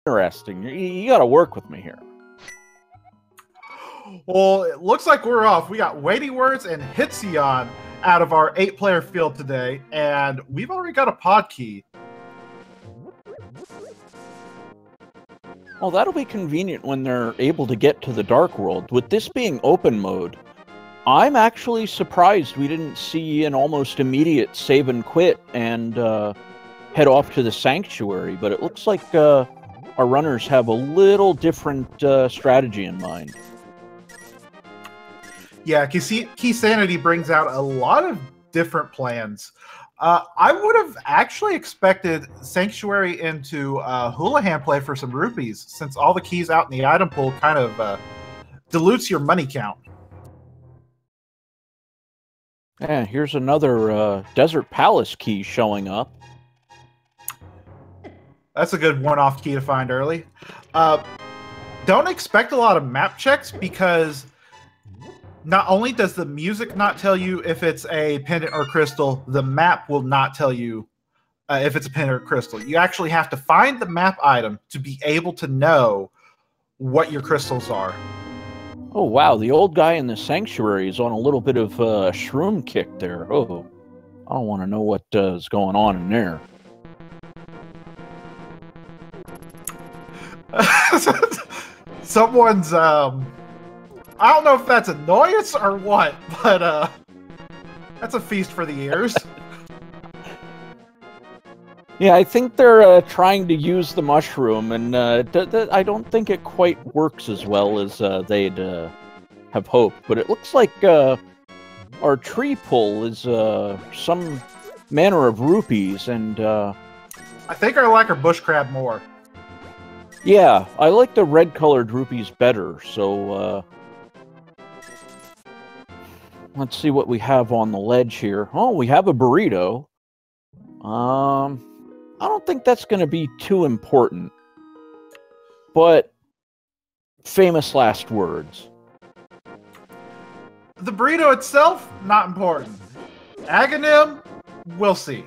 interesting. You got to work with me here. Well, it looks like we're off. We got Weighty Words and Hitsion out of our 8-player field today, and we've already got a pod key. Well, that'll be convenient when they're able to get to the Dark World. With this being open mode, I'm actually surprised we didn't see an almost immediate save and quit and head off to the Sanctuary, but it looks like our runners have a little different strategy in mind. Yeah, Keysanity brings out a lot of different plans. I would have actually expected Sanctuary into Houlihan play for some rupees, since all the keys out in the item pool kind of dilutes your money count. Yeah, here's another Desert Palace key showing up. That's a good one-off key to find early. Don't expect a lot of map checks, because not only does the music not tell you if it's a pendant or crystal, the map will not tell you if it's a pendant or crystal. You actually have to find the map item to be able to know what your crystals are. Oh, wow, the old guy in the Sanctuary is on a little bit of a shroom kick there. Oh, I don't want to know what is going on in there. Someone's, I don't know if that's annoyance or what, but that's a feast for the ears. Yeah, I think they're trying to use the mushroom, and I don't think it quite works as well as they'd have hoped. But it looks like our tree pull is some manner of rupees, and I think I like our bush crab more. Yeah, I like the red-colored rupees better, so let's see what we have on the ledge here. Oh, we have a burrito. I don't think that's going to be too important, but famous last words. The burrito itself, not important. Aghanim, we'll see.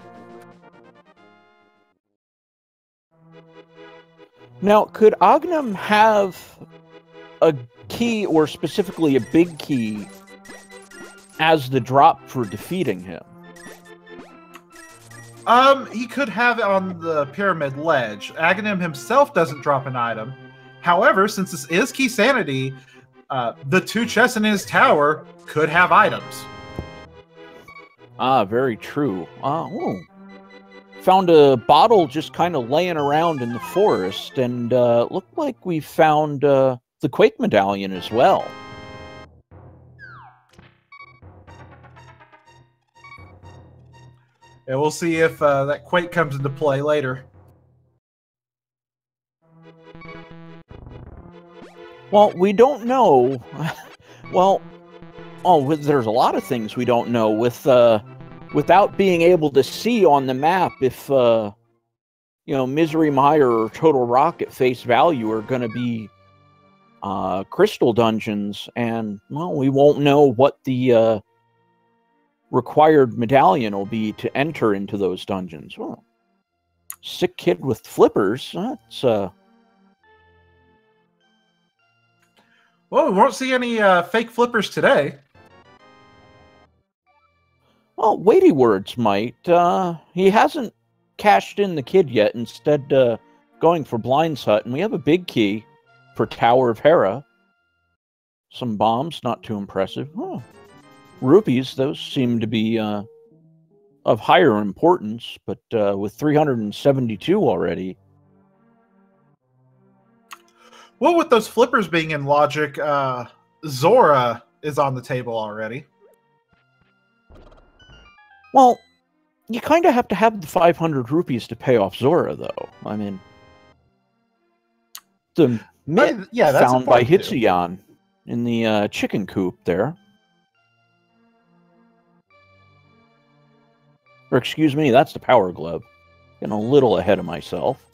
Now, could Aghanim have a key, or specifically a big key, as the drop for defeating him? He could have it on the pyramid ledge. Aghanim himself doesn't drop an item. However, since this is Keysanity, the 2 chests in his tower could have items. Ah, very true. Found a bottle just kind of laying around in the forest, and looked like we found the Quake Medallion as well. And we'll see if that Quake comes into play later. Well, we don't know. Well, there's a lot of things we don't know without being able to see on the map if Misery Mire or Total Rock at face value are going to be crystal dungeons, and well, we won't know what the required medallion will be to enter into those dungeons. Well, sick kid with flippers. That's Well, we won't see any fake flippers today. Well, Weighty Words might. He hasn't cashed in the kid yet, instead going for Blind's Hut, and we have a big key for Tower of Hera. Some bombs, not too impressive. Oh, rupees, those seem to be of higher importance, but with 372 already. Well, with those flippers being in logic, Zora is on the table already. Well, you kind of have to have the 500 rupees to pay off Zora, though. I mean, the myth found by Hitsion in the chicken coop there. Or excuse me, that's the power glove. Getting a little ahead of myself.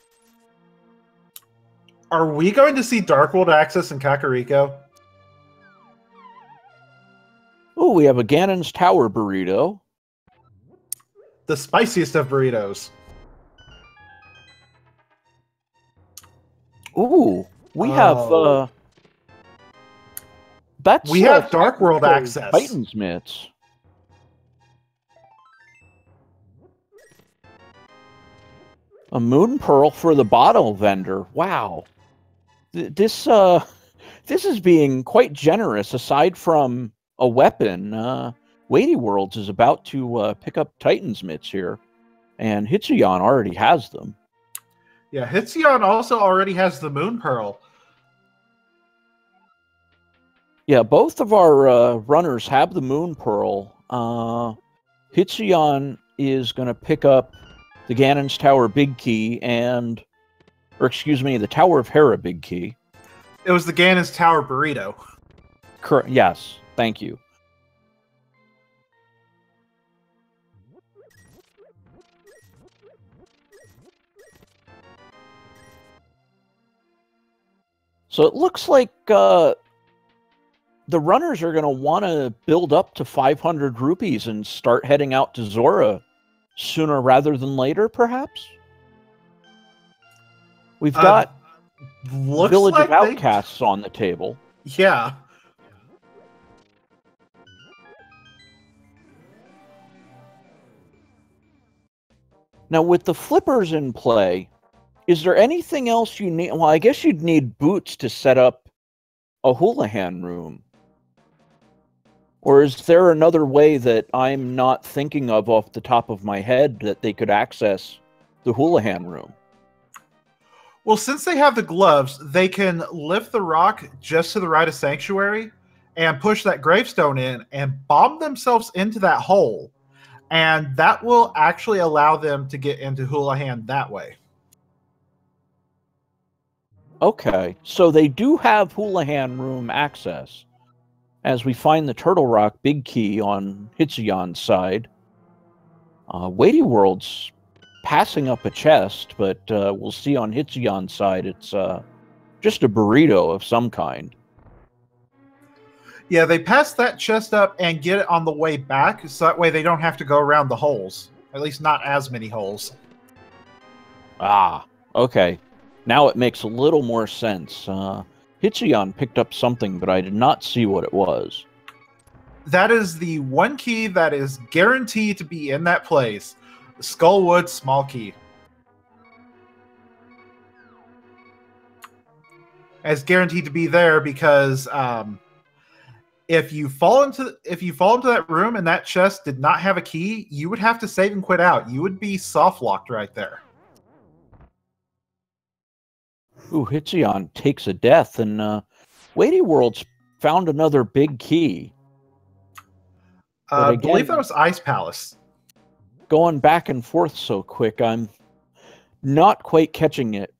Are we going to see Dark World access in Kakariko? Oh, we have a Ganon's Tower burrito. The spiciest of burritos. Ooh, we Oh. have that's We have Dark World access. Titan's mitts. A moon pearl for the bottle vendor. Wow. This is being quite generous. Aside from a weapon, Weighty Worlds is about to pick up Titan's mitts here, and Hitsuyan already has them. Yeah, Hitsuyan also already has the moon pearl. Yeah, both of our runners have the moon pearl. Hitsuyan is going to pick up the Ganon's Tower big key or excuse me, the Tower of Hera big key. It was the Ganon's Tower burrito. Correct. Yes, thank you. So it looks like the runners are going to want to build up to 500 rupees and start heading out to Zora sooner rather than later, perhaps? We've got Village of Outcasts on the table. Yeah. Now, with the flippers in play, is there anything else you need? Well, I guess you'd need boots to set up a Houlihan room. Or is there another way that I'm not thinking of off the top of my head that they could access the Houlihan room? Well, since they have the gloves, they can lift the rock just to the right of Sanctuary and push that gravestone in and bomb themselves into that hole. And that will actually allow them to get into Houlihan that way. Okay, so they do have Houlihan room access. As we find the Turtle Rock big key on Hitsuyan's side, Weighty World's passing up a chest, but we'll see on Hitsuyan's side it's just a burrito of some kind. Yeah, they pass that chest up and get it on the way back, so that way they don't have to go around the holes. At least not as many holes. Ah, okay. Now it makes a little more sense. Hitsuyan picked up something, but I did not see what it was. That is the one key that is guaranteed to be in that place. The Skullwood small key. It's guaranteed to be there because if you fall into that room and that chest did not have a key, you would have to save and quit out. You would be soft locked right there. Ooh, Hitsuyan takes a death, and Weighty World's found another big key. I believe that was Ice Palace. Going back and forth so quick, I'm not quite catching it.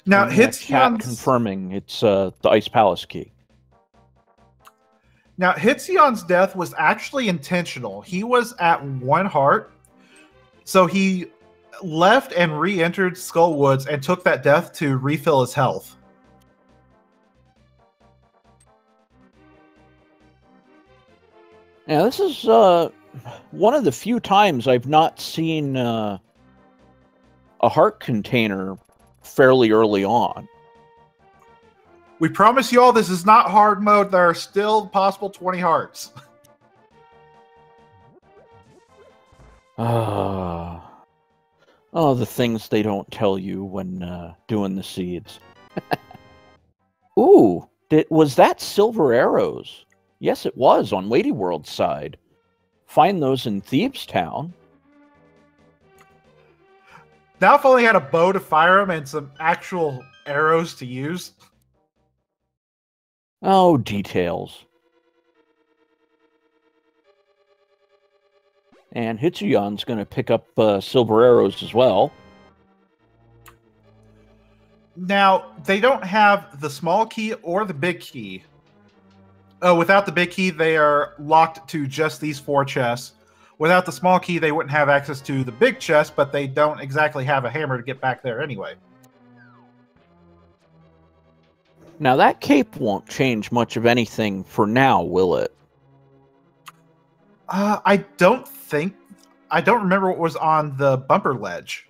Now, Hitsuyan's confirming it's the Ice Palace key. Now, Hitsuyan's death was actually intentional. He was at 1 heart, so he left and re-entered Skullwoods and took that death to refill his health. Now, this is one of the few times I've not seen a heart container fairly early on. We promise you all this is not hard mode. There are still possible 20 hearts. Oh, the things they don't tell you when doing the seeds. Ooh, was that silver arrows? Yes, it was on Weighty World's side. Find those in Thebes Town. Now if only had a bow to fire them and some actual arrows to use. Oh, details. And Hitsuyan's going to pick up silver arrows as well. Now, they don't have the small key or the big key. Without the big key, they are locked to just these 4 chests. Without the small key, they wouldn't have access to the big chest, but they don't exactly have a hammer to get back there anyway. Now, that cape won't change much of anything for now, will it? I don't remember what was on the bumper ledge.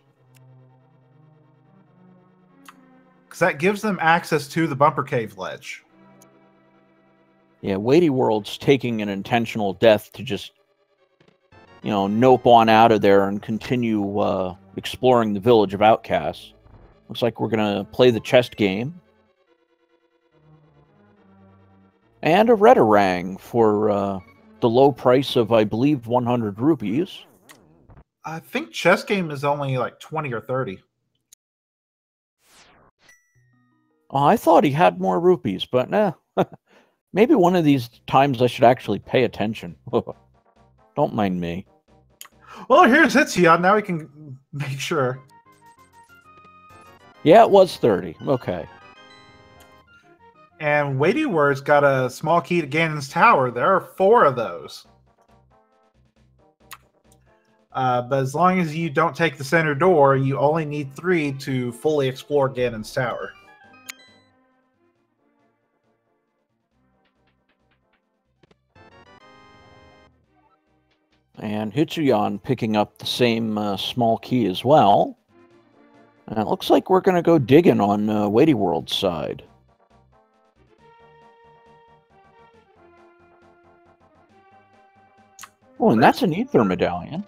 because that gives them access to the bumper cave ledge. Yeah, Weighty World's taking an intentional death to just, nope on out of there and continue exploring the village of outcasts. Looks like we're going to play the chest game. And a Redarang for the low price of, I believe, 100 rupees. I think chess game is only like 20 or 30. Oh, I thought he had more rupees, but nah. Maybe one of these times I should actually pay attention. Don't mind me. Well, here's Hitsion. Now we can make sure. Yeah, it was 30. Okay. And Weighty Word's got a small key to Ganon's Tower. There are 4 of those. But as long as you don't take the center door, you only need 3 to fully explore Ganon's Tower. And Hitsuyan picking up the same small key as well. And it looks like we're going to go digging on Weighty World's side. Oh, and that's an ether medallion.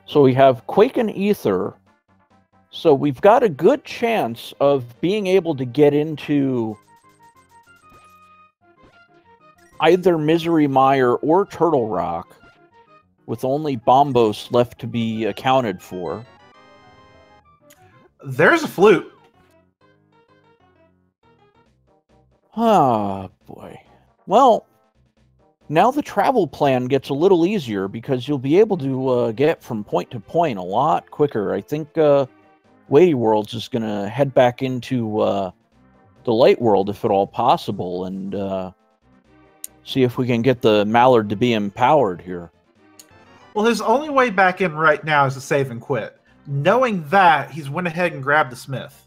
So we have Quake and Ether. So we've got a good chance of being able to get into either Misery Mire or Turtle Rock with only Bombos left to be accounted for. There's a flute. Ah, boy. Well, now the travel plan gets a little easier because you'll be able to get from point to point a lot quicker. I think Weighty World's is going to head back into the Light World, if at all possible, and see if we can get the Mallard to be empowered here. Well, his only way back in right now is to save and quit. Knowing that, he's went ahead and grabbed the Smith.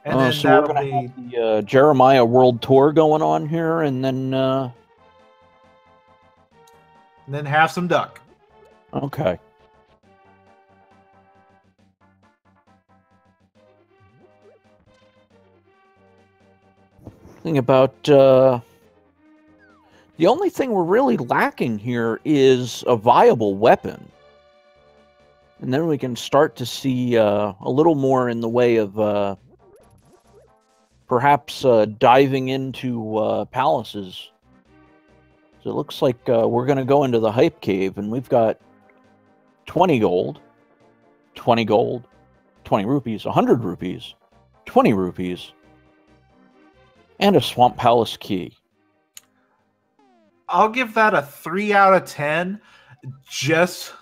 And then so we're going to have the Jeremiah World Tour going on here, and then have some duck. Okay. Thing about the only thing we're really lacking here is a viable weapon. And then we can start to see a little more in the way of perhaps diving into palaces. So it looks like we're going to go into the Hype Cave, and we've got 20 gold, 20 gold, 20 rupees, 100 rupees, 20 rupees, and a Swamp Palace key. I'll give that a 3 out of 10 just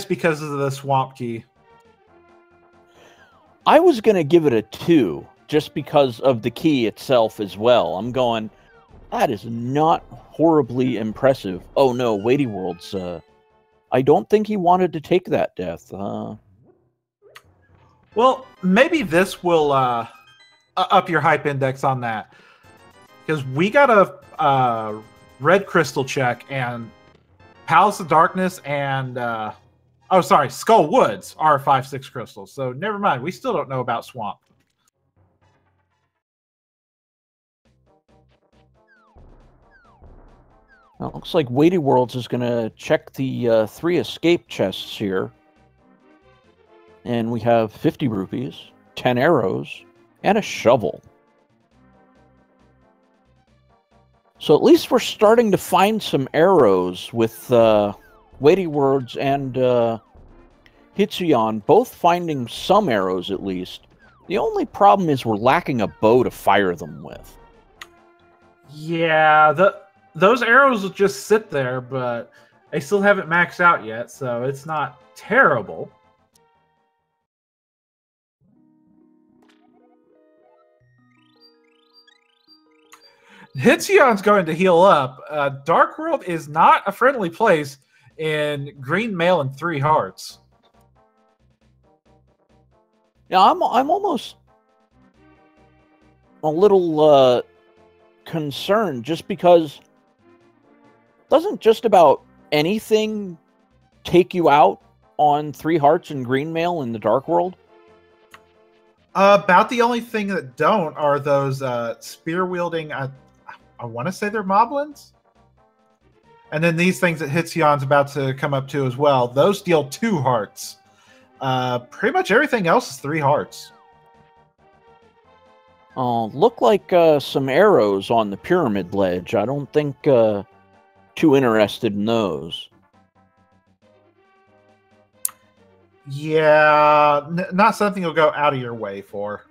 because of the swamp key. I was going to give it a 2 just because of the key itself as well. I'm going, that is not horribly impressive. Oh no, Weighty World's I don't think he wanted to take that death. Well, maybe this will up your hype index on that. Because we got a red crystal check, and Palace of Darkness and Skull Woods are 5/6 crystals. So never mind. We still don't know about Swamp. Well, it looks like Weighty Worlds is going to check the 3 escape chests here. And we have 50 rupees, 10 arrows, and a shovel. So at least we're starting to find some arrows with Weighty Words and Hitsuyan both finding some arrows at least. The only problem is we're lacking a bow to fire them with. Yeah, those arrows will just sit there, but they still haven't maxed out yet, so it's not terrible. Hitsion's going to heal up. Dark World is not a friendly place in green mail and 3 hearts. Yeah, I'm almost a little concerned just because doesn't just about anything take you out on 3 hearts and green mail in the Dark World? About the only thing that don't are those spear-wielding, I want to say they're moblins? And then these things that Hitsion's about to come up to as well. Those deal 2 hearts. Pretty much everything else is 3 hearts. Look like some arrows on the pyramid ledge. I don't think too interested in those. Yeah, not something you'll go out of your way for.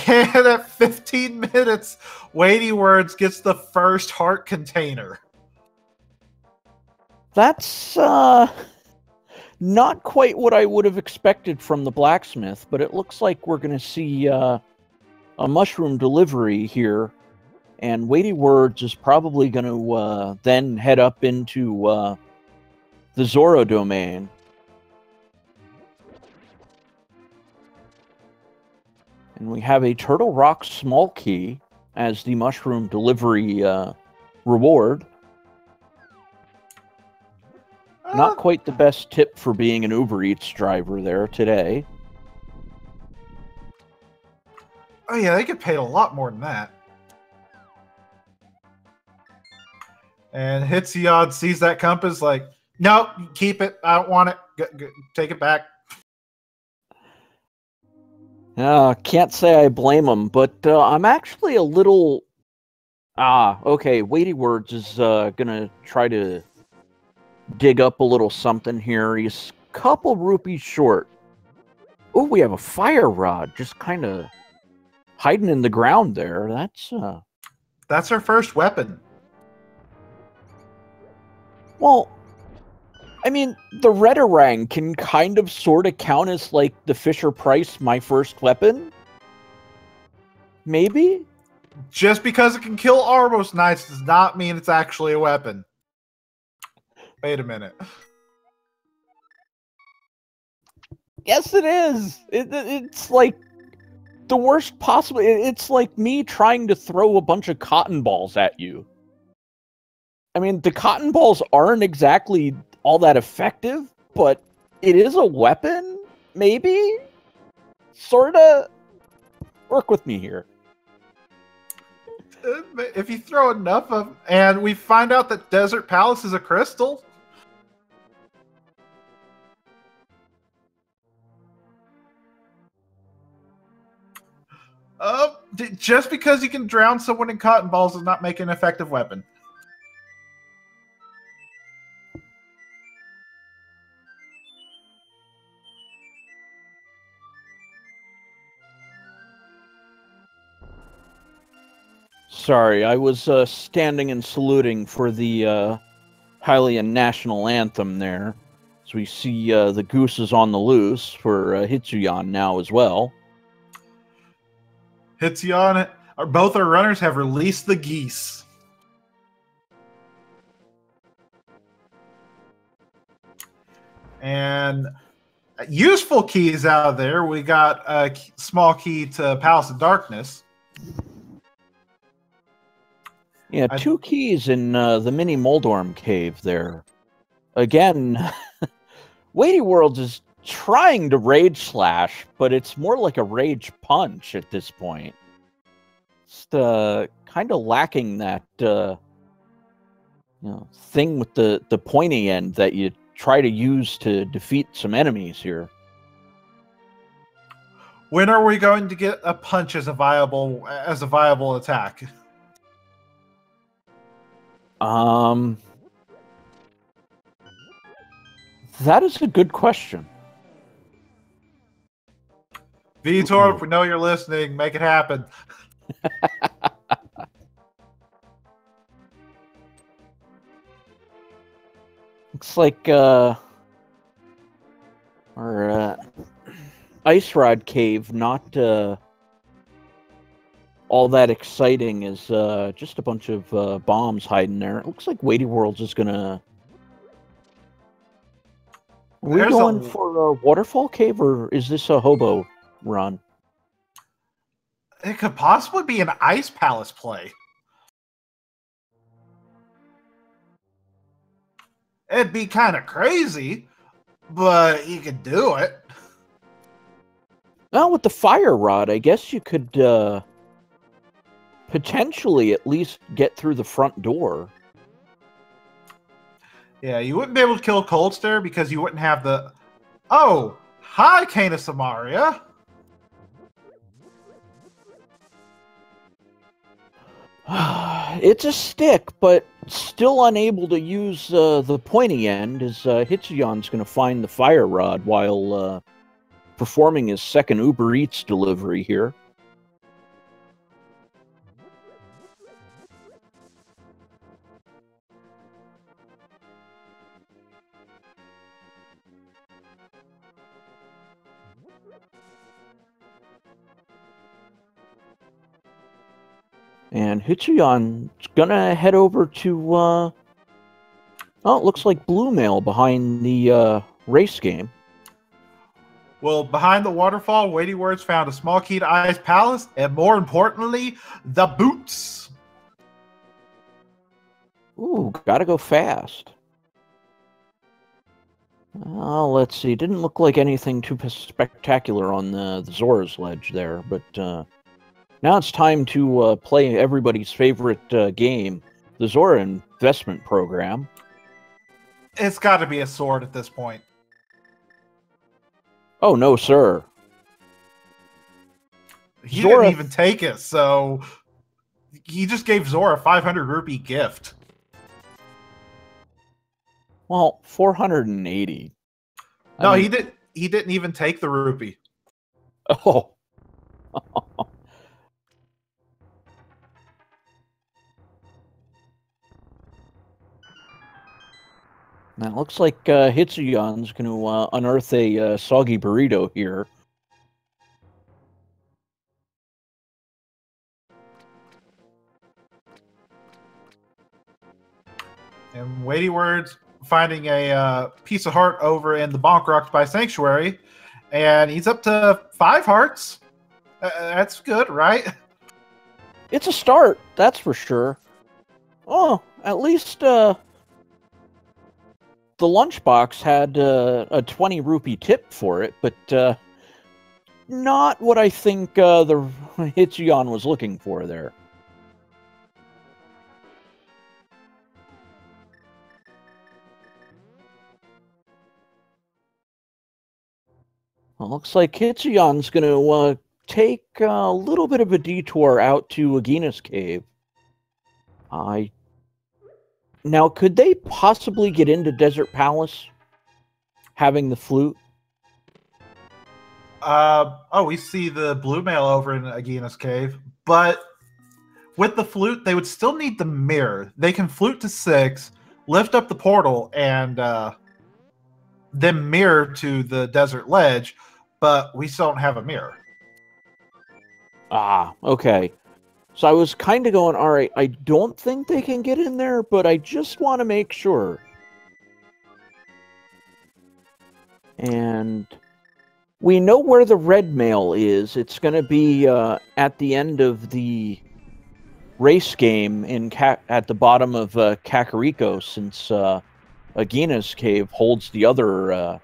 And at 15 minutes, Weighty Words gets the first heart container. That's not quite what I would have expected from the blacksmith, but it looks like we're going to see a mushroom delivery here, and Weighty Words is probably going to then head up into the Zoro domain. And we have a Turtle Rock small key as the mushroom delivery reward. Not quite the best tip for being an Uber Eats driver there today. Oh yeah, they get paid a lot more than that. And Hitsion sees that compass like, nope, keep it. I don't want it. Take it back. Can't say I blame him, but I'm actually a little... okay, Weighty Words is gonna try to dig up a little something here. He's a couple rupees short. Oh, we have a fire rod just kind of hiding in the ground there. That's our first weapon. Well, I mean, the Redarang can kind of sort of count as like the Fisher-Price my first weapon. Maybe? Just because it can kill Arbos Knights does not mean it's actually a weapon. Wait a minute. Yes, it is. It's like the worst possible. It's like me trying to throw a bunch of cotton balls at you. I mean, the cotton balls aren't exactly all that effective, but it is a weapon, maybe? Sorta? Work with me here. If you throw enough of... And we find out that Desert Palace is a crystal. Just because you can drown someone in cotton balls does not make an effective weapon. Sorry, I was standing and saluting for the Hylian national anthem there. So we see the goose is on the loose for Hitsuyan now as well. Hitsuyan, both our runners have released the geese. And useful keys out of there. We got a small key to Palace of Darkness. Yeah, 2 keys in the mini Moldorm cave there. Again, Weighty Worlds is trying to rage slash, but it's more like a rage punch at this point. Just kind of lacking that thing with the pointy end that you try to use to defeat some enemies here. When are we going to get a punch as a viable attack? That is a good question. Vitor, if we know you're listening, make it happen. Looks like our Ice Rod Cave, not all that exciting, is just a bunch of bombs hiding there. It looks like Weighty Worlds is gonna... Are we going for a waterfall cave, or is this a hobo run? It could possibly be an Ice Palace play. It'd be kind of crazy, but you could do it. Well, with the fire rod, I guess you could potentially at least get through the front door. Yeah, you wouldn't be able to kill Cold Stare because you wouldn't have the... Oh, hi, Kana Samaria. It's a stick, but still unable to use the pointy end, as Hitsuyan's going to find the fire rod while performing his second Uber Eats delivery here. And Hitsuyan's gonna head over to, oh, it looks like Blue Mail behind the race game. Well, behind the waterfall, Weighty Words found a small key to Ice Palace, and more importantly, the boots. Ooh, gotta go fast. Let's see. Didn't look like anything too spectacular on the Zora's Ledge there, but now it's time to play everybody's favorite game, the Zora Investment Program. It's got to be a sword at this point. Oh, no, sir. He didn't even take it, so he just gave Zora a 500 rupee gift. Well, 480. No, I mean, he didn't even take the rupee. Oh. Now, it looks like Hitsuyan's going to unearth a soggy burrito here. And Weighty Words finding a piece of heart over in the Bonk Rocks by Sanctuary. And he's up to 5 hearts. That's good, right? It's a start, that's for sure. Oh, at least the lunchbox had a 20 rupee tip for it, but not what I think the Hitsuyan was looking for there. Well, looks like Hitsuyan's going to take a little bit of a detour out to Agina's cave. Now, could they possibly get into Desert Palace having the flute? We see the Blue Mail over in Agina's cave, but with the flute, they would still need the mirror. They can flute to 6, lift up the portal, and then mirror to the desert ledge, but we still don't have a mirror. Ah, okay. So I was kind of going, all right, I don't think they can get in there, but I just want to make sure. And we know where the red mail is. It's going to be at the end of the race game at the bottom of Kakariko, since Agina's cave holds the other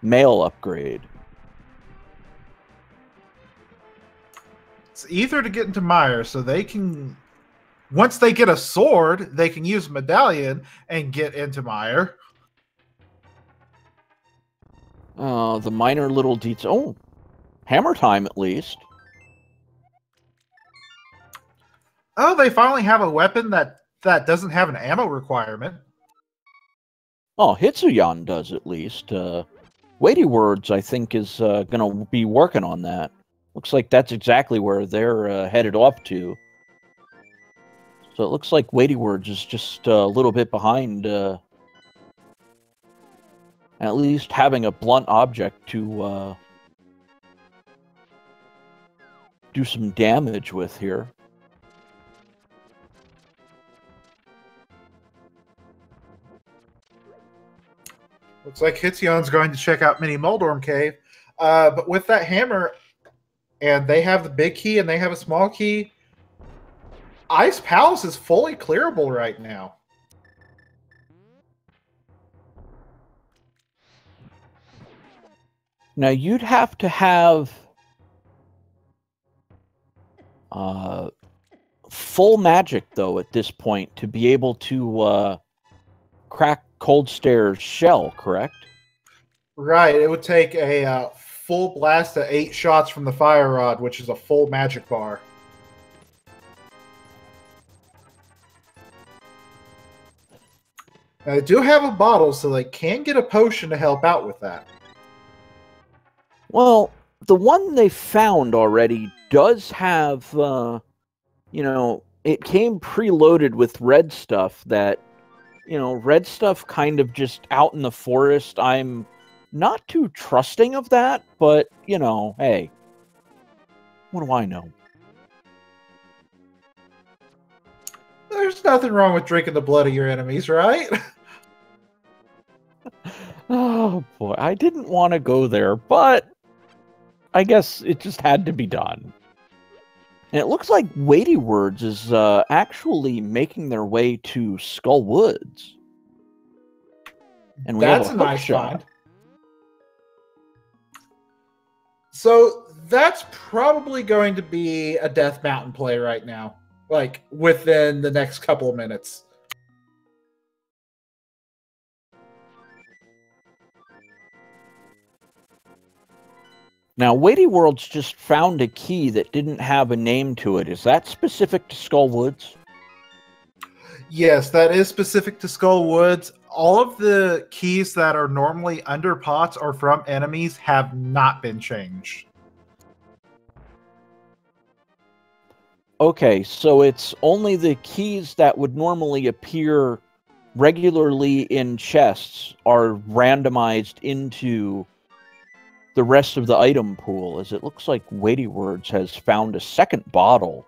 mail upgrade. It's either to get into Meyer, so they can, once they get a sword, they can use medallion and get into Meyer. The minor little details. Oh, hammer time at least. Oh, they finally have a weapon that doesn't have an ammo requirement. Oh, Hitsuyan does at least. Weighty Words, I think, is going to be working on that. Looks like that's exactly where they're headed off to. So it looks like Weighty Words is just a little bit behind, at least having a blunt object to do some damage with here. Looks like Hitsuyan's going to check out Mini Moldorm Cave. But with that hammer, and they have the big key and they have a small key. Ice Palace is fully clearable right now. Now you'd have to have full magic though at this point to be able to crack Cold Stare's shell, correct? Right. It would take a full blast of 8 shots from the fire rod, which is a full magic bar. Now, they do have a bottle, so they can get a potion to help out with that. Well, the one they found already does have, you know, it came preloaded with red stuff that, you know, red stuff kind of just out in the forest. I'm not too trusting of that, but, you know, hey, what do I know? There's nothing wrong with drinking the blood of your enemies, right? Oh, boy, I didn't want to go there, but I guess it just had to be done. And it looks like Weighty Words is actually making their way to Skull Woods. And we That's have a hook nice shot. find. So that's probably going to be a Death Mountain play right now, like within the next couple of minutes. Now, Weighty Worlds just found a key that didn't have a name to it. Is that specific to Skull Woods? Yes, that is specific to Skull Woods. All of the keys that are normally under pots or from enemies have not been changed. Okay, so it's only the keys that would normally appear regularly in chests are randomized into the rest of the item pool, as it looks like Weighty Words has found a second bottle.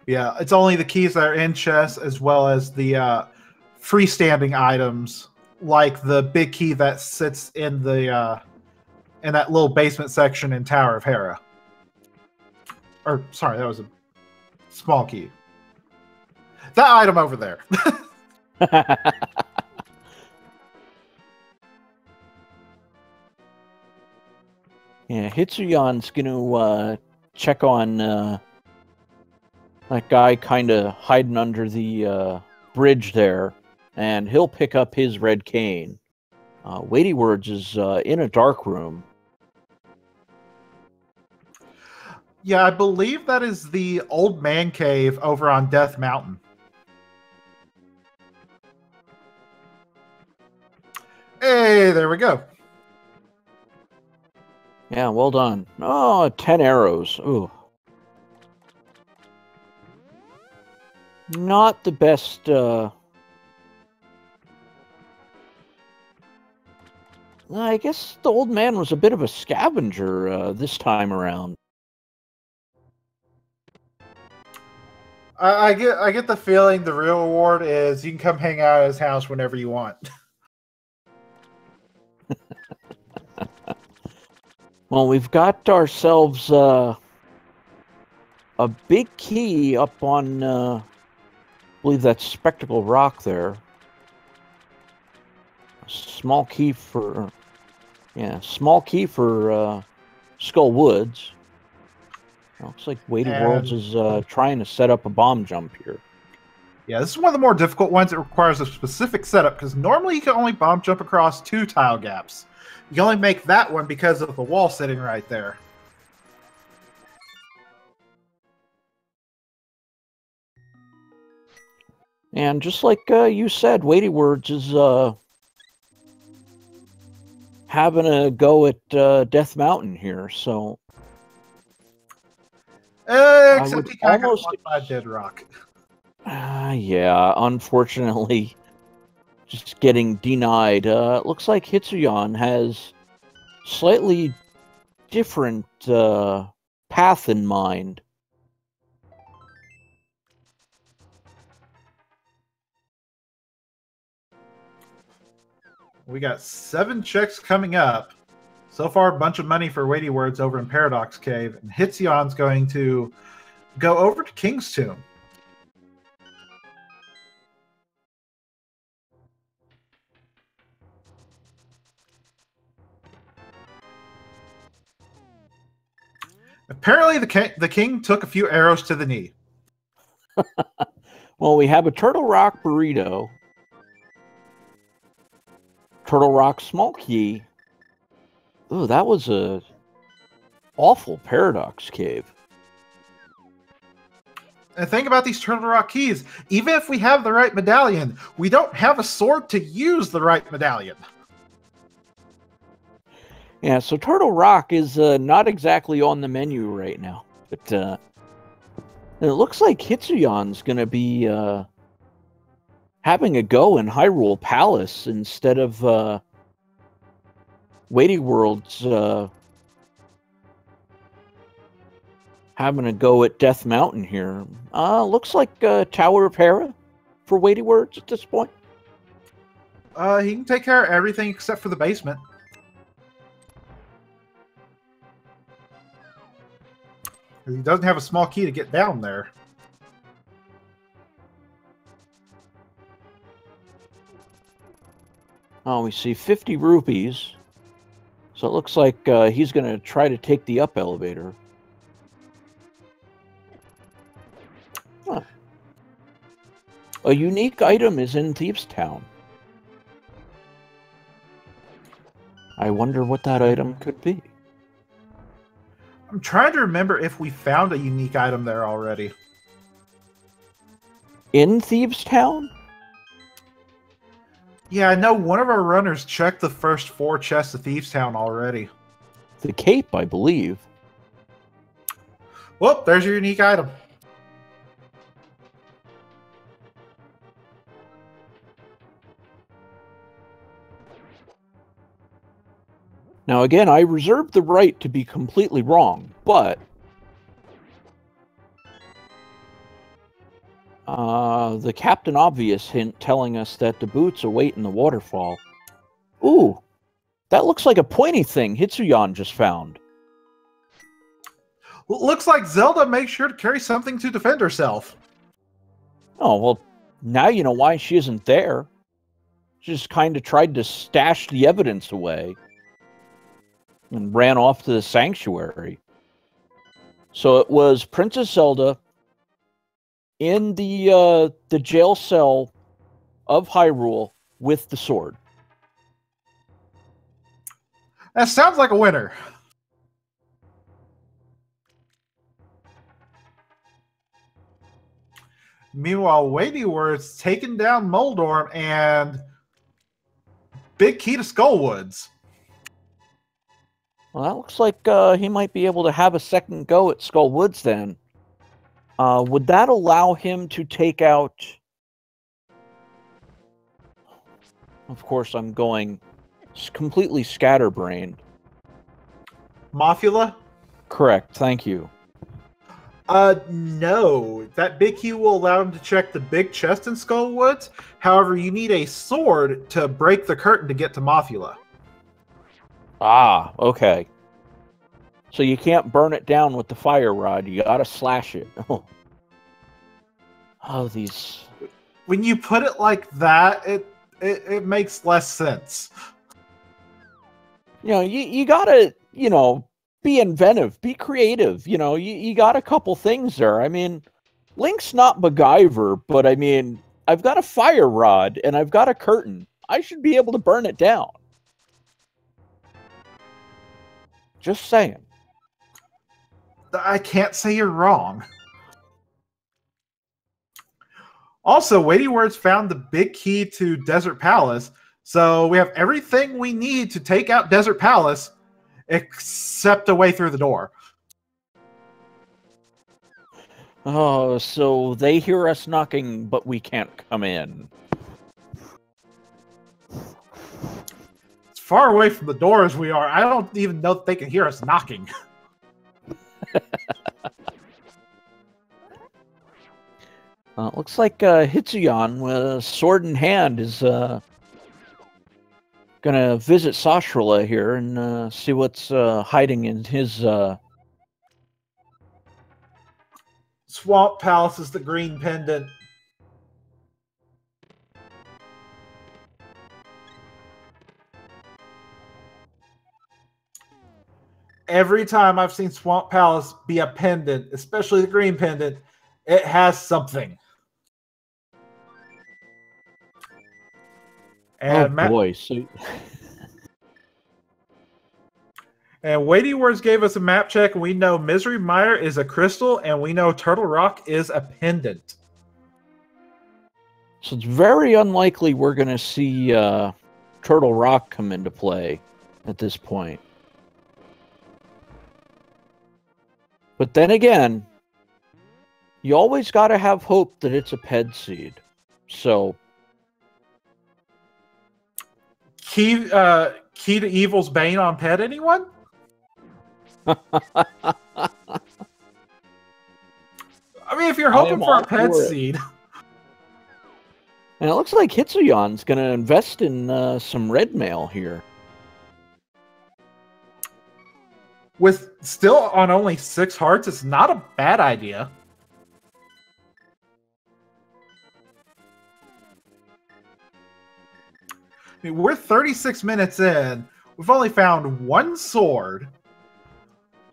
Yeah, it's only the keys that are in chests as well as the freestanding items, like the big key that sits in the in that little basement section in Tower of Hera. Or sorry, that was a small key. That item over there. Yeah, Hitsuyan's gonna check on that guy kind of hiding under the bridge there, and he'll pick up his red cane. Weighty Words is in a dark room. Yeah, I believe that is the old man cave over on Death Mountain. Hey, there we go. Yeah, well done. Oh, 10 arrows. Ooh. Not the best, I guess the old man was a bit of a scavenger this time around. I get the feeling the real reward is you can come hang out at his house whenever you want. Well, we've got ourselves a big key up on, I believe that's Spectacle Rock there. A small key for, small key for Skull Woods. Looks like Weighty Worlds is trying to set up a bomb jump here. Yeah, this is one of the more difficult ones. It requires a specific setup because normally you can only bomb jump across 2 tile gaps. You can only make that one because of the wall sitting right there. And just like you said, Weighty Words is having a go at Death Mountain here, so... Except he kind of got blocked by Dead Rock. Yeah, unfortunately, just getting denied. Looks like Hitsuyan has slightly different path in mind. We got 7 checks coming up. So far, a bunch of money for weighty words over in Paradox Cave. And Hitsion's going to go over to King's Tomb. Apparently, the king took a few arrows to the knee. Well, we have a Turtle Rock burrito, Turtle Rock small key. Oh, that was a awful Paradox Cave. And think about these Turtle Rock keys. Even if we have the right medallion, we don't have a sword to use the right medallion. Yeah, so Turtle Rock is not exactly on the menu right now. But it looks like Hitsuyan's going to be having a go in Hyrule Palace instead of Weighty Worlds having a go at Death Mountain here. Looks like Tower of Hera for Weighty Words at this point. He can take care of everything except for the basement. He doesn't have a small key to get down there. Oh, we see 50 rupees. So it looks like he's going to try to take the up elevator. Huh. A unique item is in Thieves' Town. I wonder what that item could be. I'm trying to remember if we found a unique item there already. In Thieves' Town? Yeah, I know one of our runners checked the first 4 chests of Thieves' Town already. The cape, I believe. Well, there's your unique item. Now, again, I reserve the right to be completely wrong, but the Captain Obvious hint telling us that the boots await in the waterfall. Ooh, that looks like a pointy thing Hitsuyan just found. Well, looks like Zelda makes sure to carry something to defend herself. Oh, well, now you know why she isn't there. She just kind of tried to stash the evidence away and ran off to the sanctuary. So it was Princess Zelda in the jail cell of Hyrule with the sword. That sounds like a winner. Meanwhile, Weighty Words taking down Moldorm and big key to Skullwoods. Well, that looks like he might be able to have a second go at Skullwoods then. Would that allow him to take out... Of course, I'm going completely scatterbrained. Mothula? Correct, thank you. No. That big key will allow him to check the big chest in Skullwoods. However, you need a sword to break the curtain to get to Mothula. Ah, okay. So you can't burn it down with the fire rod. You gotta slash it. Oh, these... When you put it like that, it makes less sense. You know, you gotta, you know, be inventive, be creative. You know, you got a couple things there. I mean, Link's not MacGyver, but I mean, I've got a fire rod and I've got a curtain. I should be able to burn it down. Just saying. I can't say you're wrong. Also, Weighty Words found the big key to Desert Palace, so we have everything we need to take out Desert Palace, except a way through the door. Oh, so they hear us knocking, but we can't come in. As far away from the door as we are, I don't even know if they can hear us knocking. Looks like Hitsuyan, with sword in hand, is Gonna visit Sashrala here and see what's hiding in his. Swamp Palace is the green pendant. Every time I've seen Swamp Palace be a pendant, especially the green pendant, it has something. And boy! And Weighty Words gave us a map check, and we know Misery Mire is a crystal, and we know Turtle Rock is a pendant. So it's very unlikely we're going to see Turtle Rock come into play at this point. But then again, you always got to have hope that it's a Ped Seed. So... Key to Evil's Bane on Ped, anyone? I mean, if you're hoping for a Ped Seed... And it looks like Hitsuyan's going to invest in some red mail here. With still on only 6 hearts, it's not a bad idea. I mean, we're 36 minutes in. We've only found 1 sword,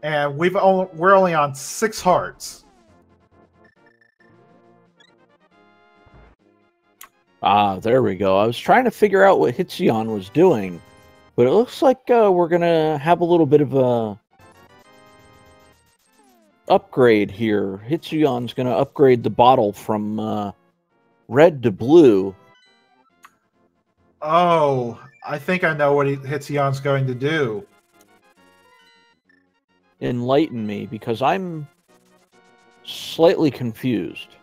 and we're only on 6 hearts. Ah, there we go. I was trying to figure out what Hitsuyan was doing, but it looks like we're going to have a little bit of a upgrade here. Hitsuyan's going to upgrade the bottle from red to blue. Oh, I think I know what Hitsuyan's going to do. Enlighten me, because I'm slightly confused.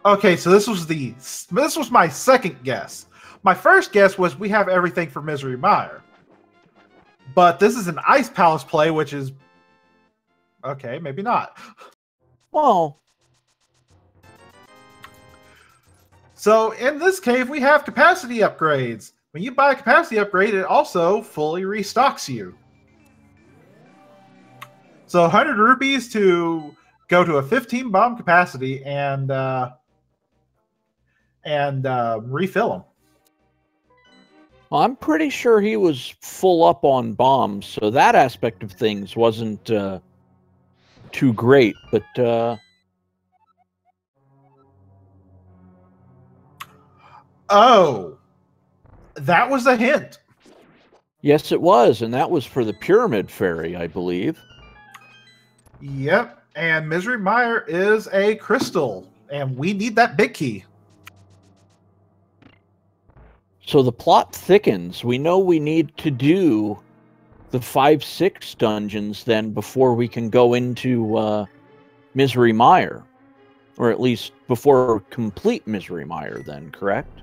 Okay, so this was my second guess. My first guess was we have everything for Misery Mire. But this is an Ice Palace play, which is... Okay, maybe not. Well... So, in this cave, we have capacity upgrades. When you buy a capacity upgrade, it also fully restocks you. So, 100 rupees to go to a 15 bomb capacity and refill them. Well, I'm pretty sure he was full up on bombs, so that aspect of things wasn't too great, but... Oh, that was a hint. Yes, it was, and that was for the Pyramid Fairy, I believe. Yep, and Misery Mire is a crystal, and we need that big key. So the plot thickens. We know we need to do the 5-6 dungeons then before we can go into Misery Mire. Or at least before complete Misery Mire then, correct?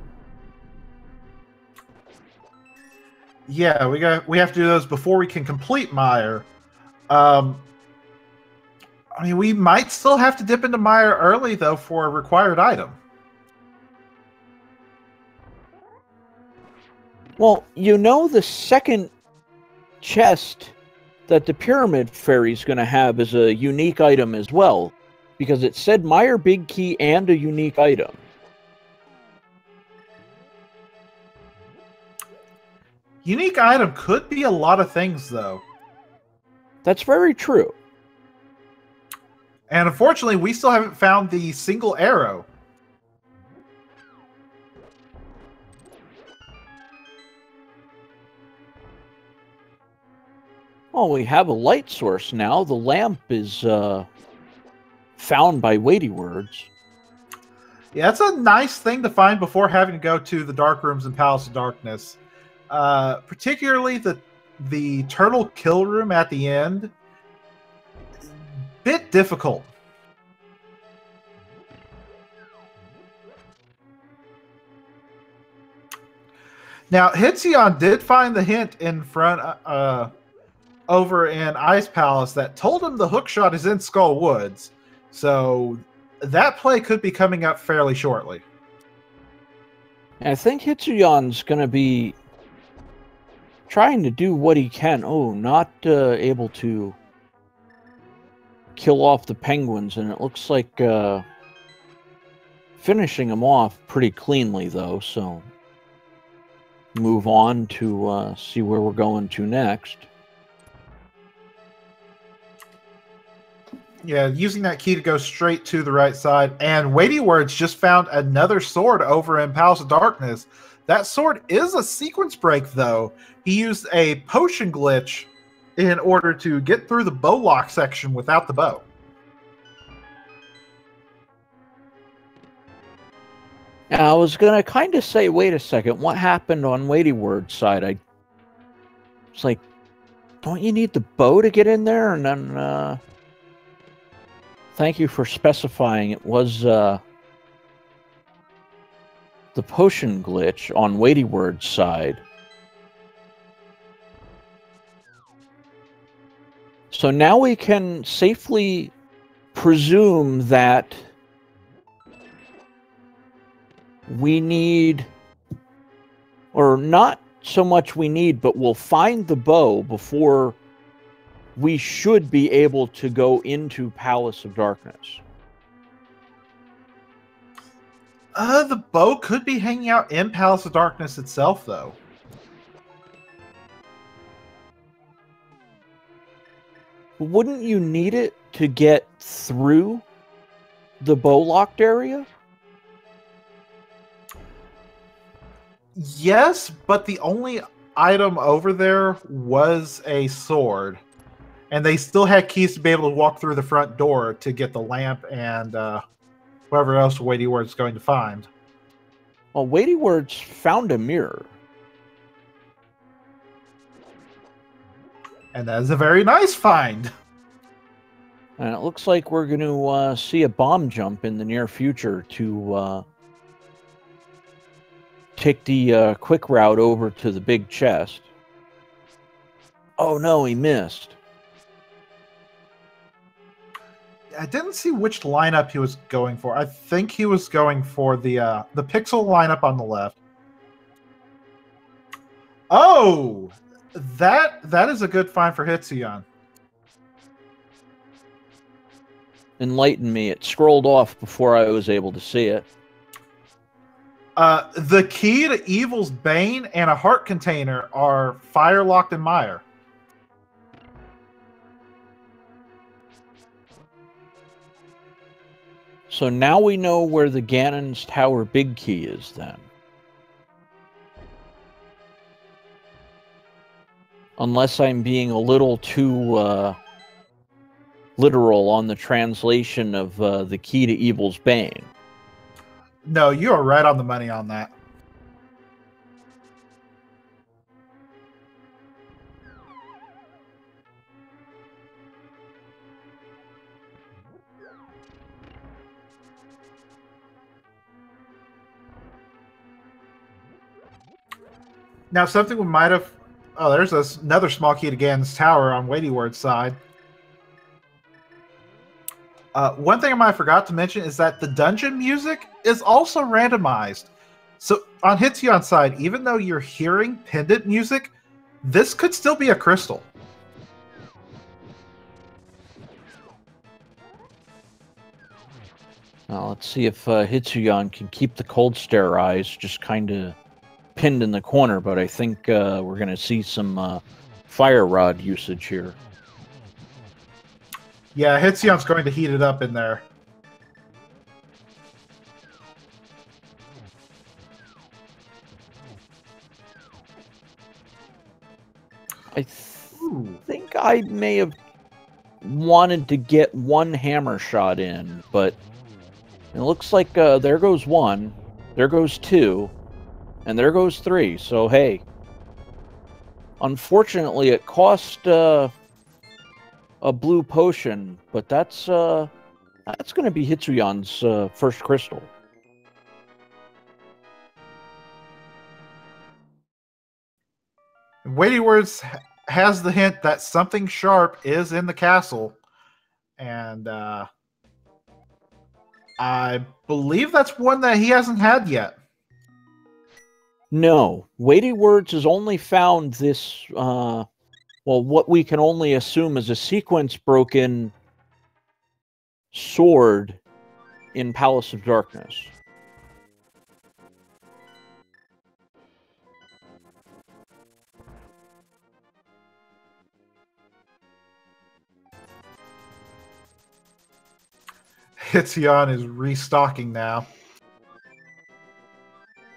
Yeah, we have to do those before we can complete Mire. I mean, we might still have to dip into Mire early, though, for a required item. Well, you know the second chest that the Pyramid Fairy's going to have is a unique item as well, because it said Mire Big Key and a unique item. Unique item could be a lot of things, though. That's very true. And unfortunately, we still haven't found the single arrow. Well, we have a light source now. The lamp is found by Weighty Words. Yeah, it's a nice thing to find before having to go to the Dark Rooms in Palace of Darkness. Particularly the turtle kill room at the end. Bit difficult. Now, Hitsuyan did find the hint in front over in Ice Palace that told him the hookshot is in Skull Woods. So that play could be coming up fairly shortly. I think Hitsuyan's going to be trying to do what he can. Oh, not able to kill off the penguins, and it looks like finishing them off pretty cleanly, though, so move on to see where we're going to next. Yeah, using that key to go straight to the right side. And Weighty Words just found another sword over in Palace of Darkness. That sword is a sequence break, though. He used a potion glitch in order to get through the bow lock section without the bow. Now, I was going to kind of say, wait a second, what happened on Weighty Word's side? It's like, don't you need the bow to get in there? And then, thank you for specifying it was the potion glitch on Weighty Word's side. So now we can safely presume that we need, or not so much we need, but we'll find the bow before we should be able to go into Palace of Darkness. The bow could be hanging out in Palace of Darkness itself, though. Wouldn't you need it to get through the bow locked area? Yes, but the only item over there was a sword. And they still had keys to be able to walk through the front door to get the lamp and whatever else Weighty Words is going to find. Well, Weighty Words found a mirror. And that is a very nice find. And it looks like we're going to see a bomb jump in the near future to take the quick route over to the big chest. Oh no, he missed. I didn't see which lineup he was going for. I think he was going for the pixel lineup on the left. Oh, that is a good find for Hitsuyan. Enlighten me. It scrolled off before I was able to see it. The key to Evil's Bane and a heart container are fire locked in Mire. So now we know where the Ganon's Tower big key is then. Unless I'm being a little too literal on the translation of the key to Evil's Bane. No, you are right on the money on that. Now, something we might have... Oh, there's another small key to Ganon's Tower on Weighty Word's side. One thing I might have forgot to mention is that the dungeon music is also randomized. So on Hitsuyan's side, even though you're hearing pendant music, this could still be a crystal. Now, let's see if Hitsuyan can keep the cold stare eyes just kind of pinned in the corner, but I think we're going to see some fire rod usage here. Yeah, Hitsuyan's going to heat it up in there. I think I may have wanted to get one hammer shot in, but it looks like there goes one, there goes two, and there goes three. So, hey, unfortunately, it cost a blue potion, but that's going to be Hitsuyan's first crystal. Weighty Words has the hint that something sharp is in the castle, and I believe that's one that he hasn't had yet. No, Weighty Words has only found this, well, what we can only assume is a sequence broken sword in Palace of Darkness. Hitzion is restocking now.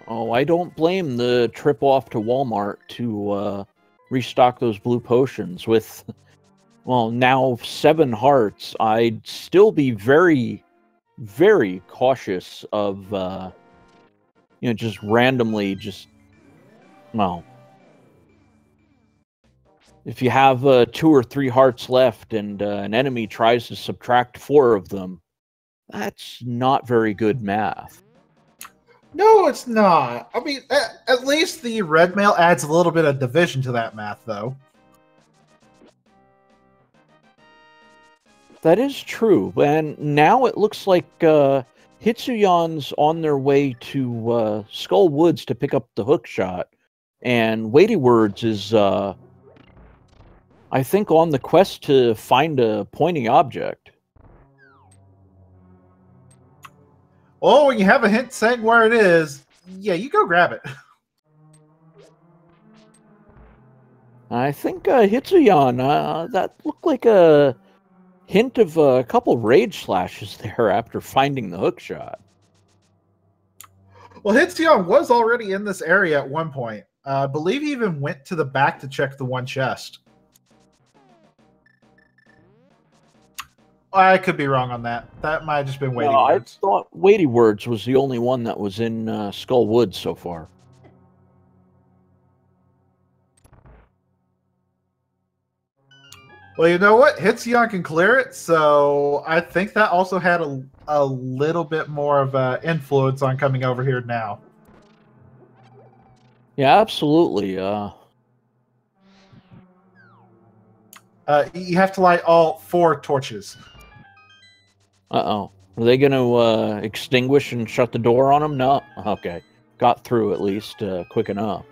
Oh, I don't blame the trip off to Walmart to restock those blue potions with, well, now 7 hearts. I'd still be very, very cautious of, just randomly well, if you have 2 or 3 hearts left and an enemy tries to subtract 4 of them, that's not very good math. No, it's not. I mean, at least the red mail adds a little bit of division to that math, though. That is true, and now it looks like Hitsuyon's on their way to Skull Woods to pick up the hook shot, and Weighty Words is, I think, on the quest to find a pointing object. Oh, when you have a hint saying where it is, yeah, you go grab it. I think Hitsuyon, that looked like a hint of a couple rage slashes there after finding the hook shot. Well, Hitzion was already in this area at one point. I believe he even went to the back to check the one chest. I could be wrong on that. That might have just been Weighty Words. I thought Weighty Words was the only one that was in Skull Woods so far. Well, you know what? Hitzion can clear it, so I think that also had a little bit more of an influence on coming over here now. Yeah, absolutely. You have to light all 4 torches. Uh-oh. Are they going to extinguish and shut the door on them? No? Okay. Got through at least quick enough.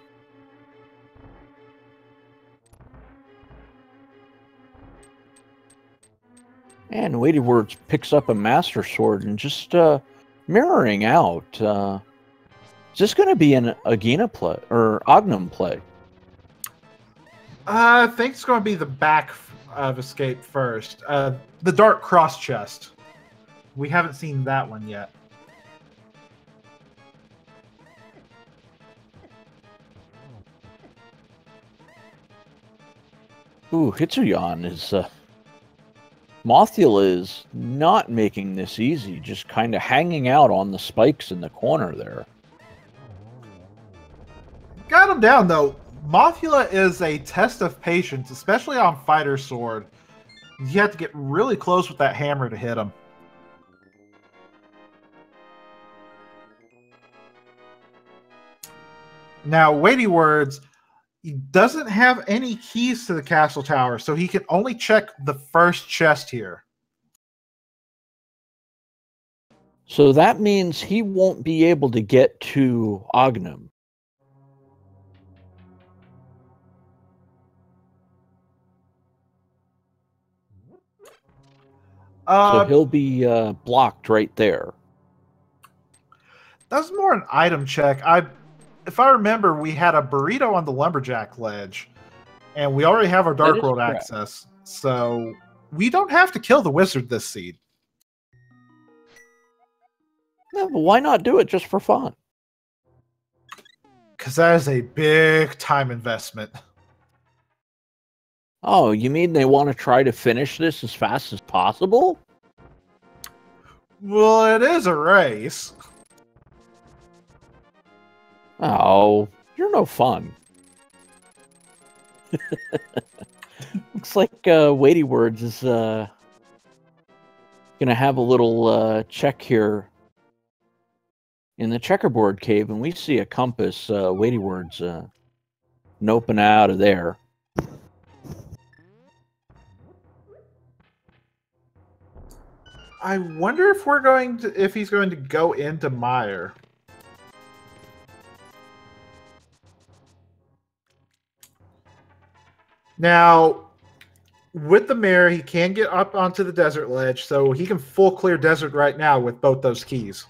And Weighty Words picks up a Master Sword and just mirroring out. Is this going to be an Agena play or Ognum play? I think it's going to be the back of Escape first. The Dark Cross chest. We haven't seen that one yet. Ooh, Hitsuyon is... Mothula is not making this easy, just kind of hanging out on the spikes in the corner there. Got him down, though. Mothula is a test of patience, especially on Fighter Sword. You have to get really close with that hammer to hit him. Now, Weighty Words, he doesn't have any keys to the castle tower, so he can only check the first chest here. So that means he won't be able to get to Ognum. So he'll be blocked right there. That's more an item check. If I remember, we had a burrito on the lumberjack ledge, and we already have our Dark World access, so we don't have to kill the wizard this seed. No, but why not do it just for fun? Because that is a big time investment. Oh, you mean they want to try to finish this as fast as possible? Well, it is a race. Oh, you're no fun. Looks like Weighty Words is going to have a little check here in the checkerboard cave, and we see a compass. Weighty Words noping out of there. I wonder if he's going to go into Meyer. Now, with the mirror, he can get up onto the desert ledge, so he can full clear desert right now with both those keys.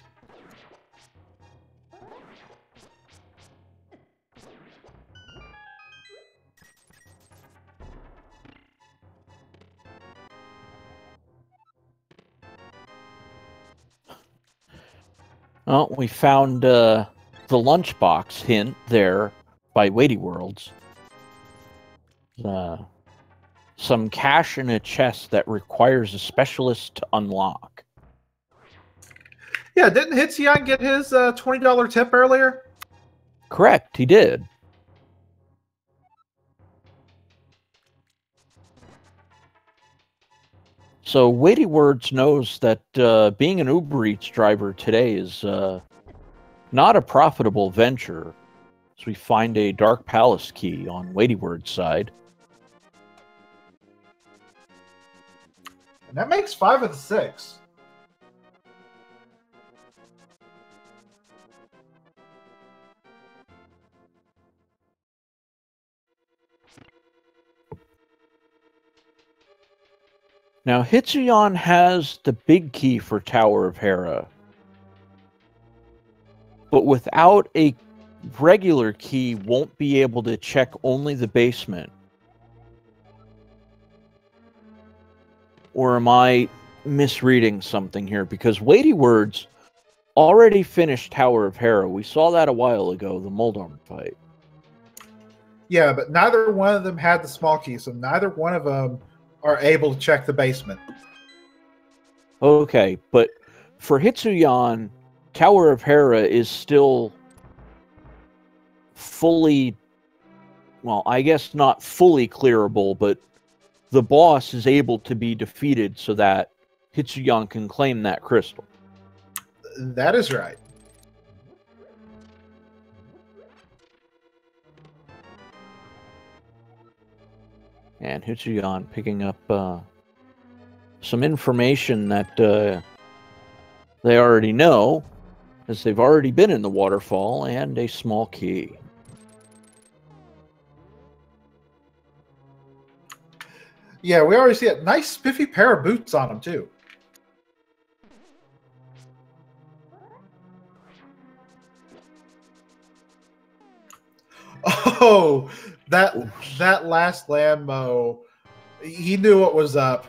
Well, we found the lunchbox hint there by Weighty Worlds. Some cash in a chest that requires a specialist to unlock. Yeah, didn't Hitzion get his $20 tip earlier? Correct, he did. So Weighty Words knows that being an Uber Eats driver today is not a profitable venture. So we find a Dark Palace key on Weighty Words' side. And that makes 5 of the 6. Now, Hitsuyan has the big key for Tower of Hera. But without a regular key, won't be able to check only the basement. Or am I misreading something here? Because Weighty Words already finished Tower of Hera. We saw that a while ago, the Moldorm fight. Yeah, but neither one of them had the small key, so neither one of them are able to check the basement. Okay, but for Hitsuyan, Tower of Hera is still fully, well, I guess not fully clearable, but the boss is able to be defeated so that Hitsuyan can claim that crystal. That is right. And Hitsuyan picking up some information that they already know, as they've already been in the waterfall, and a small key. Yeah, we already see a nice spiffy pair of boots on him, too. Oh, that last Lambo, he knew what was up.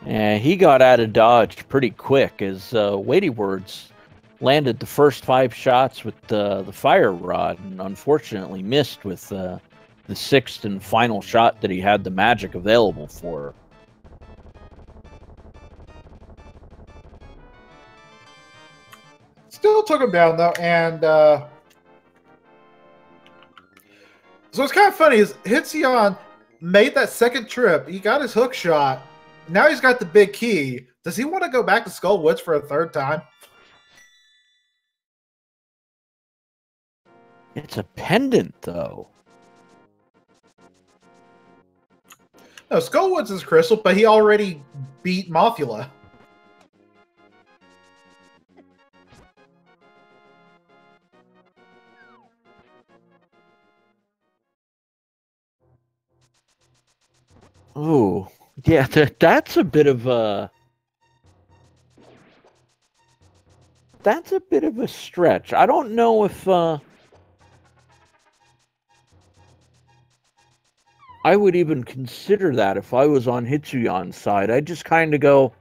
And he got out of dodge pretty quick as Weighty Words landed the first 5 shots with the fire rod and unfortunately missed with the 6th and final shot that he had the magic available for. Still took him down, though, and so it's kind of funny is Hitzion made that second trip. He got his hook shot. Now he's got the big key. Does he want to go back to Skull Woods for a third time? It's a pendant, though. No, Skull Woods is crystal, but he already beat Mothula. Ooh, yeah, that's a bit of a stretch. I don't know if I would even consider that if I was on Hitsuyan's side. I'd just kind of go,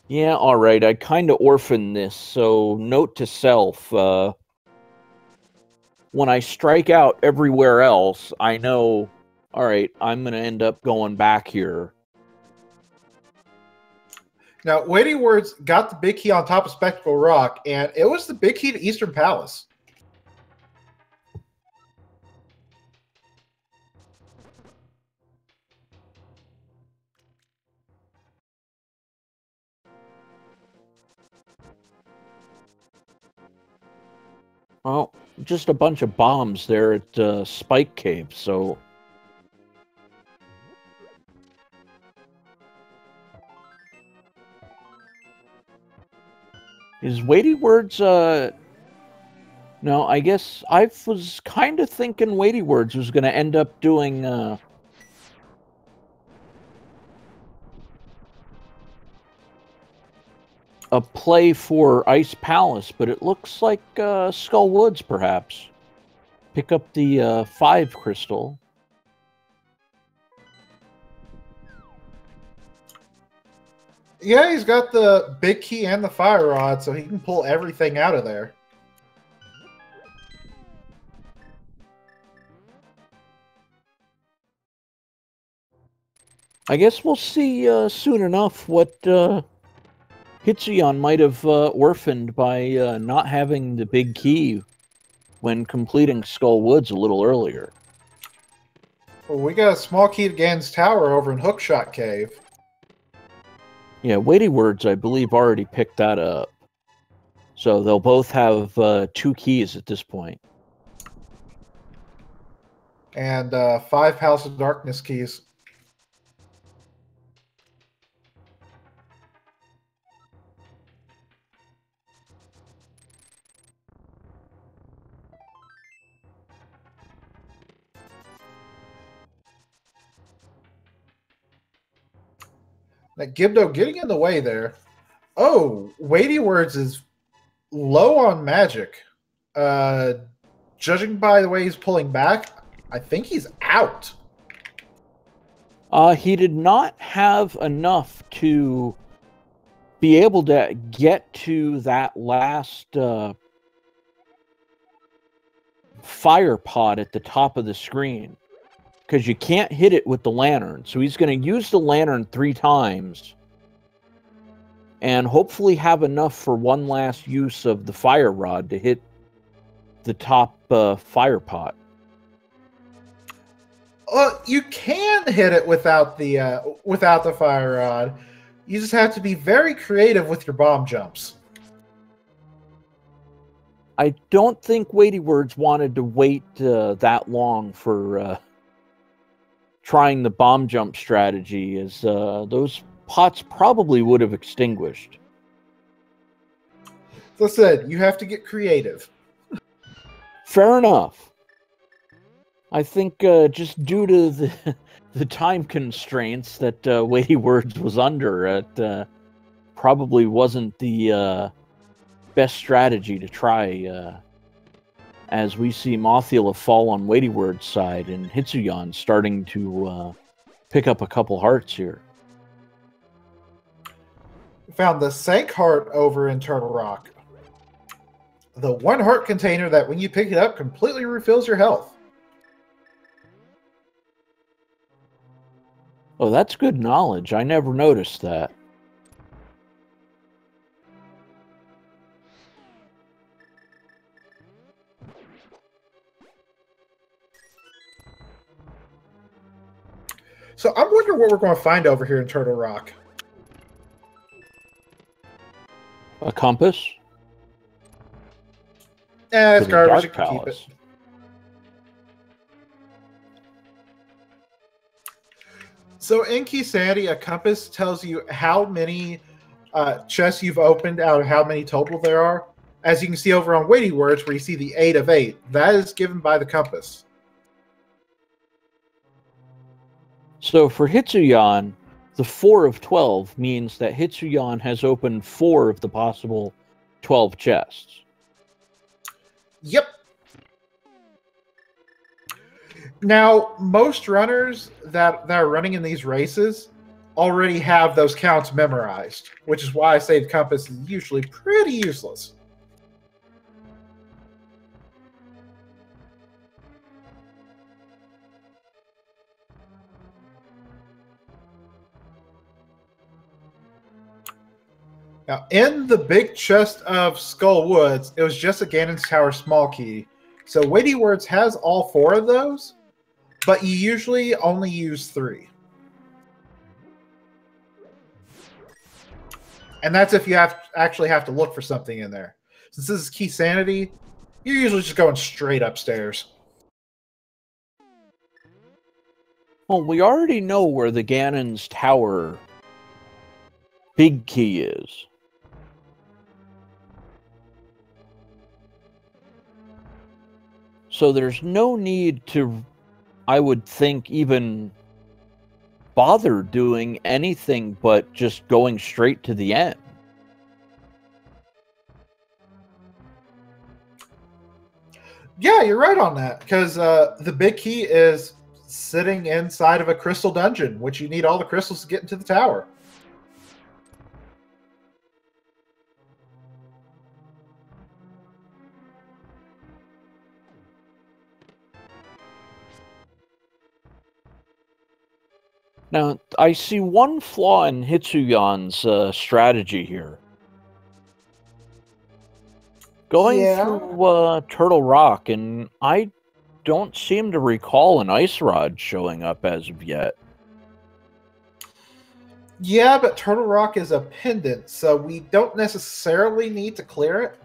yeah, all right, I kind of orphan this, so note to self, when I strike out everywhere else, I know, all right, I'm going to end up going back here. Now, Weighty Words got the big key on top of Spectacle Rock, and it was the big key to Eastern Palace. Well, just a bunch of bombs there at Spike Cave, so... Is Weighty Words No, I guess I was kind of thinking Weighty Words was going to end up doing a play for Ice Palace, but it looks like Skull Woods, perhaps. Pick up the 5 crystal. Yeah, he's got the big key and the fire rod, so he can pull everything out of there. I guess we'll see soon enough what Hitsuyan might have orphaned by not having the big key when completing Skull Woods a little earlier. Well, we got a small key to Gan's Tower over in Hookshot Cave. Yeah, Weighty Words, I believe, already picked that up. So they'll both have 2 keys at this point. And 5 House of Darkness keys. That Gibdo getting in the way there. Oh, Weighty Words is low on magic. Judging by the way he's pulling back, I think he's out. He did not have enough to be able to get to that last fire pod at the top of the screen, because you can't hit it with the lantern. So he's going to use the lantern 3 times and hopefully have enough for one last use of the fire rod to hit the top fire pot. You can hit it without the fire rod. You just have to be very creative with your bomb jumps. I don't think Weighty Words wanted to wait that long for trying the bomb jump strategy, as those pots probably would have extinguished. So I said, you have to get creative. Fair enough. I think just due to the time constraints that Weighty Words was under, it probably wasn't the best strategy to try, as we see Mothula fall on Weighty Words' side and Hitsuyan starting to pick up a couple hearts here. Found the Sank Heart over in Turtle Rock. The 1 heart container that when you pick it up completely refills your health. Oh, that's good knowledge. I never noticed that. So I'm wondering what we're going to find over here in Turtle Rock. A compass? It's the garbage. Dark You can keep Palace. it. So in Keysanity, a compass tells you how many chests you've opened out of how many total there are. As you can see over on Weighty Words, where you see the 8 of 8, that is given by the compass. So for Hitsuyan, the 4 of 12 means that Hitsuyan has opened 4 of the possible 12 chests. Yep. Now, most runners that are running in these races already have those counts memorized, which is why I say the compass is usually pretty useless. Now, in the big chest of Skull Woods, it was just a Ganon's Tower small key. So Weighty Words has all 4 of those, but you usually only use 3. And that's if you actually have to look for something in there. Since this is Keysanity, you're usually just going straight upstairs. Well, we already know where the Ganon's Tower big key is. So there's no need to, I would think, even bother doing anything but just going straight to the end. Yeah, you're right on that, because the big key is sitting inside of a crystal dungeon, which you need all the crystals to get into the tower. Now, I see one flaw in Hitsuyan's strategy here. Going through Turtle Rock, and I don't seem to recall an ice rod showing up as of yet. Yeah, but Turtle Rock is a pendant, so we don't necessarily need to clear it.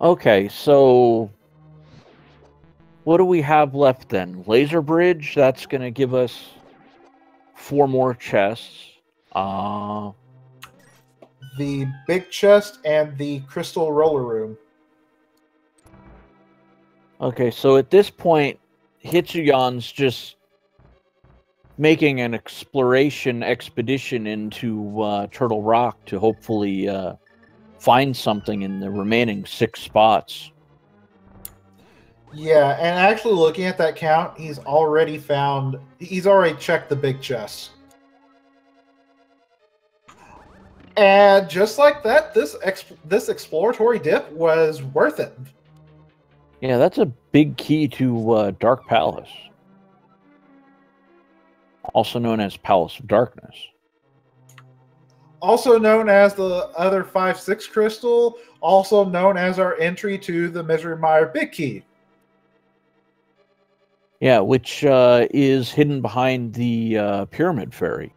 Okay, so what do we have left then? Laser Bridge, that's going to give us 4 more chests. The big chest and the crystal roller room. Okay, so at this point, Hitsuyan's just making an exploration expedition into Turtle Rock to hopefully find something in the remaining 6 spots. Yeah, and actually looking at that count, he's already checked the big chest. And just like that, this exploratory dip was worth it. Yeah, that's a big key to Dark Palace. Also known as Palace of Darkness. Also known as the other 5-6 crystal, also known as our entry to the Misery Mire Big Key. Yeah, which is hidden behind the Pyramid Fairy.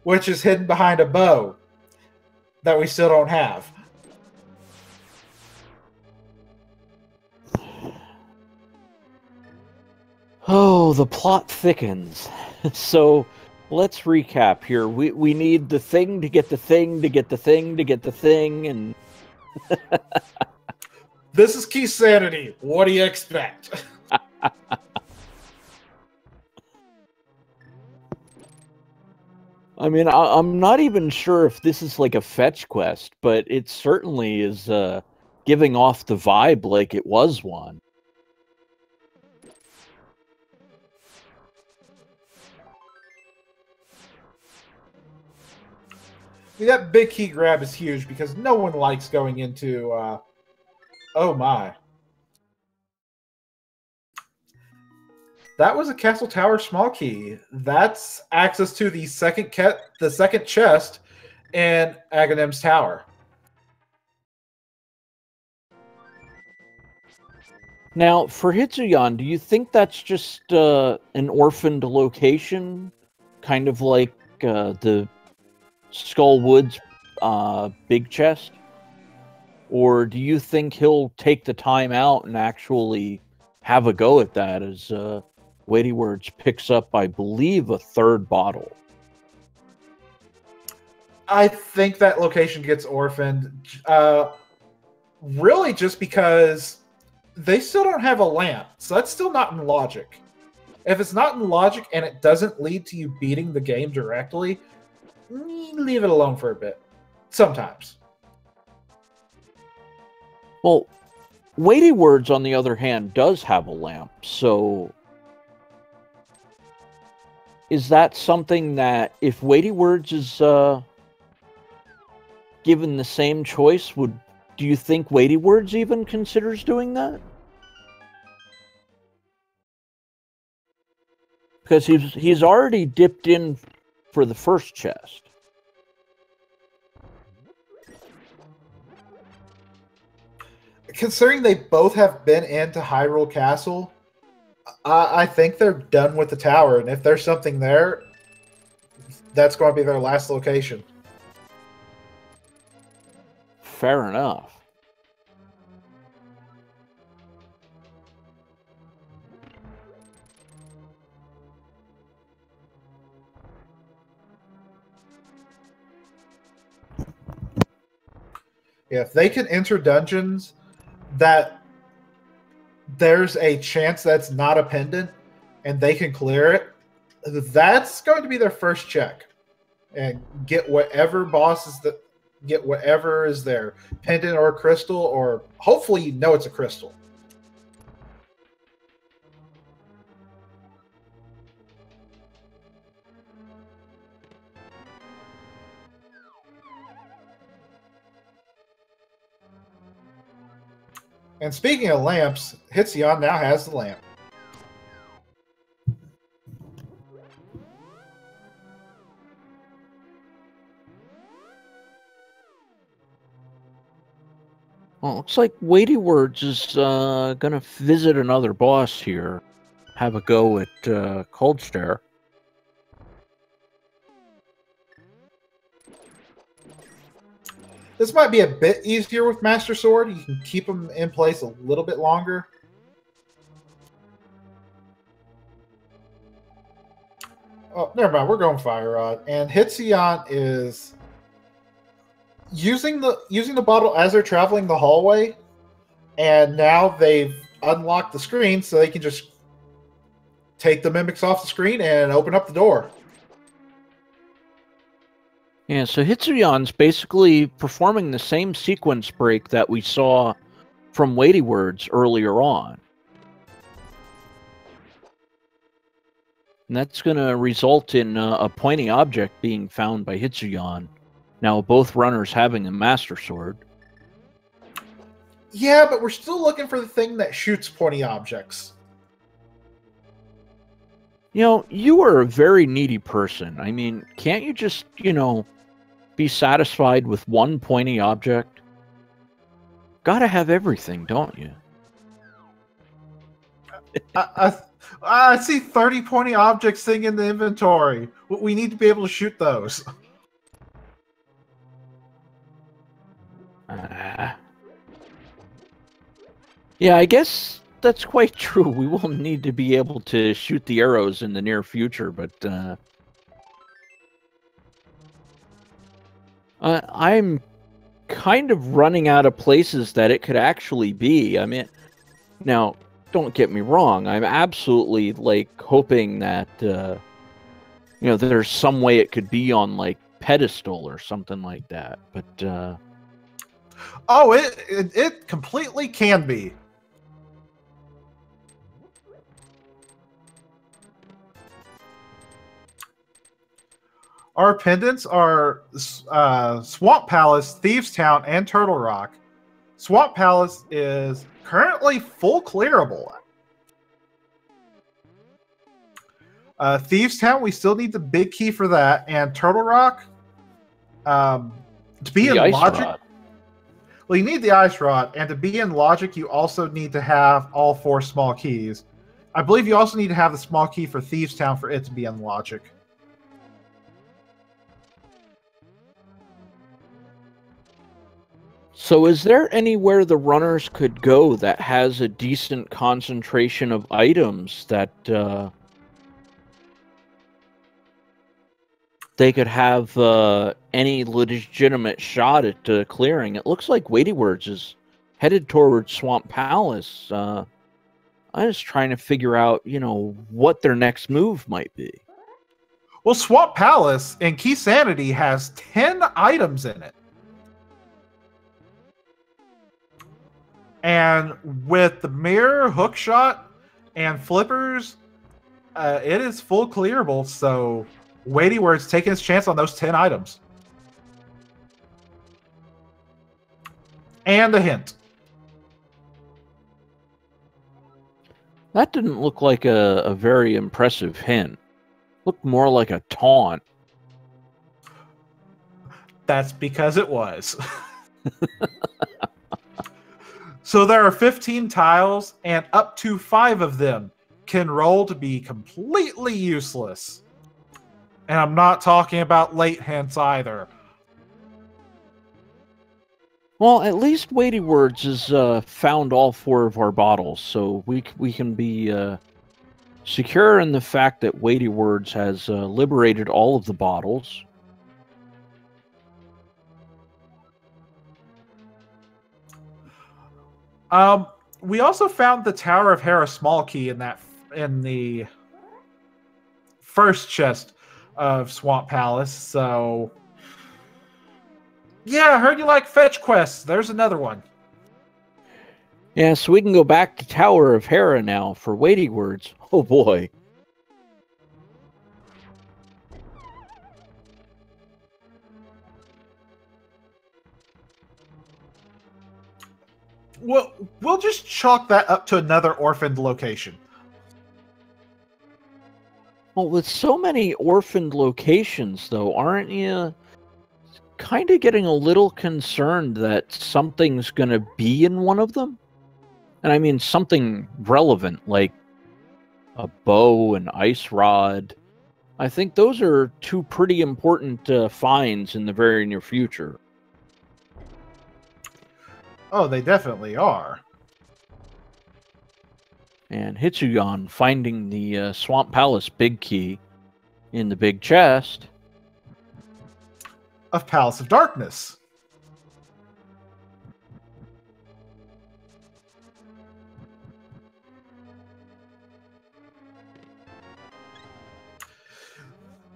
Which is hidden behind a bow that we still don't have. Oh, the plot thickens. So let's recap here. We need the thing to get the thing to get the thing to get the thing, and this is Keysanity. What do you expect? I mean, I'm not even sure if this is like a fetch quest, but it certainly is giving off the vibe like it was one. I mean, that big key grab is huge because no one likes going into... oh my. That was a Castle Tower small key. That's access to the second chest in Aghanim's Tower. Now, for Hitsuyan, do you think that's just an orphaned location? Kind of like the Skull Woods big chest? Or do you think he'll take the time out and actually have a go at that as Weighty Words picks up, I believe, a 3rd bottle? I think that location gets orphaned. Really just because they still don't have a lamp. So that's still not in logic. If it's not in logic and it doesn't lead to you beating the game directly, leave it alone for a bit. Sometimes. Well, Weighty Words, on the other hand, does have a lamp, so is that something that, if Weighty Words is given the same choice, do you think Weighty Words even considers doing that? Because he's already dipped in for the first chest. Considering they both have been into Hyrule Castle, I think they're done with the tower. And if there's something there, that's going to be their last location. Fair enough. If they can enter dungeons that there's a chance that's not a pendant and they can clear it, that's going to be their first check. And get whatever bosses that get whatever is there, pendant or crystal, or hopefully you know it's a crystal. And speaking of lamps, Hitsion now has the lamp. Well, looks like Weighty Words is gonna visit another boss here. Have a go at Cold Stare. This might be a bit easier with Master Sword. You can keep them in place a little bit longer. Oh, never mind. We're going Fire Rod. And Hitsion is using the bottle as they're traveling the hallway. And now they've unlocked the screen so they can just take the mimics off the screen and open up the door. Yeah, so Hitsuyan's basically performing the same sequence break that we saw from Weighty Words earlier on. And that's going to result in a pointy object being found by Hitsuyan. Now, both runners having a Master Sword. Yeah, but we're still looking for the thing that shoots pointy objects. You know, you are a very needy person. I mean, can't you just, be satisfied with one pointy object? Gotta have everything, don't you? I see 30 pointy objects sitting in the inventory. We need to be able to shoot those. Yeah, I guess that's quite true. We will need to be able to shoot the arrows in the near future, but I'm kind of running out of places that it could actually be. I mean, now, don't get me wrong. I'm absolutely, hoping that, there's some way it could be on, pedestal or something like that. But, oh, it completely can be. Our pendants are Swamp Palace, Thieves Town, and Turtle Rock. Swamp Palace is currently full clearable. Thieves Town, we still need the big key for that. And Turtle Rock, to be in Logic... Well, you need the Ice Rod, and to be in Logic, you also need to have all 4 small keys. I believe you also need to have the small key for Thieves Town for it to be in Logic. So is there anywhere the runners could go that has a decent concentration of items that they could have any legitimate shot at clearing? It looks like Weighty Words is headed towards Swamp Palace. I'm just trying to figure out, what their next move might be. Well, Swamp Palace in Keysanity has 10 items in it. And with the mirror, hookshot, and flippers, it is full clearable. So Weighty Words taking his chance on those 10 items. And a hint. That didn't look like a very impressive hint. Looked more like a taunt. That's because it was. So there are 15 tiles, and up to 5 of them can roll to be completely useless. And I'm not talking about late hints either. Well, at least Weighty Words has found all 4 of our bottles, so we can be secure in the fact that Weighty Words has liberated all of the bottles. We also found the Tower of Hera small key in the first chest of Swamp Palace. So, yeah, I heard you like fetch quests. There's another one. Yeah, so we can go back to Tower of Hera now for weighty words. Oh boy. Well, we'll just chalk that up to another orphaned location. Well, with so many orphaned locations, though, aren't you kind of getting a little concerned that something's going to be in one of them? And I mean something relevant, like a bow, an ice rod. I think those are two pretty important finds in the very near future. Oh, they definitely are. And Hitsuyan finding the Swamp Palace big key in the big chest Of Palace of Darkness.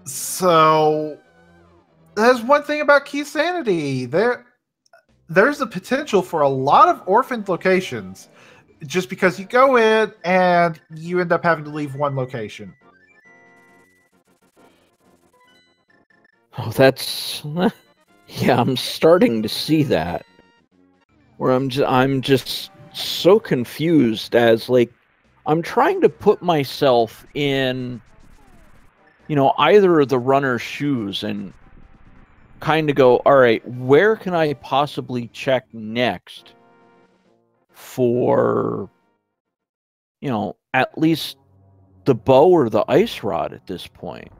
So, there's one thing about Keysanity. There's a potential for a lot of orphaned locations just because you go in and you end up having to leave one location. Oh, that's yeah. I'm starting to see that. Where I'm just so confused as like I'm trying to put myself in, either of the runner's shoes and kind of go, all right, where can I possibly check next for, at least the bow or the ice rod at this point?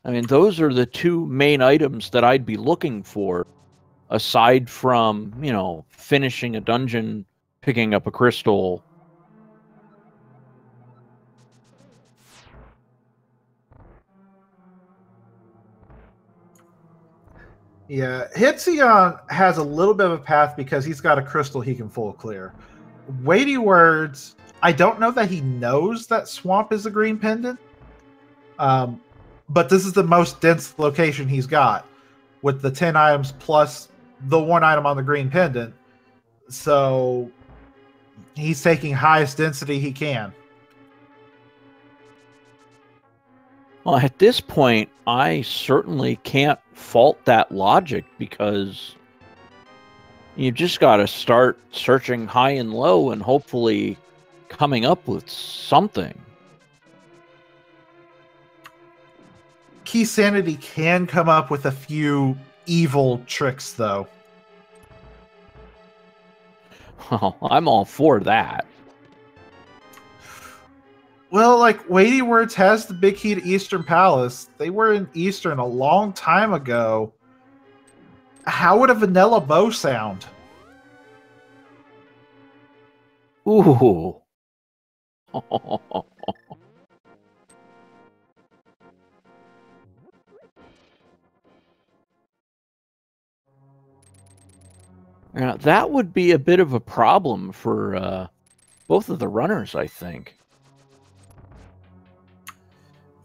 I mean, those are the two main items that I'd be looking for, aside from, finishing a dungeon, picking up a crystal. Yeah, Hitsuyan has a little bit of a path because he's got a crystal he can full clear. Weighty Words, I don't know that he knows that Swamp is a green pendant. But this is the most dense location he's got, with the 10 items plus the one item on the green pendant. So he's taking highest density he can. Well, at this point, I certainly can't fault that logic, because you just got to start searching high and low and hopefully coming up with something. Keysanity can come up with a few evil tricks, though. Well, I'm all for that. Well, like, Weighty Words has the big key to Eastern Palace. They were in Eastern a long time ago. How would a vanilla bow sound? Ooh. Now, that would be a bit of a problem for both of the runners, I think.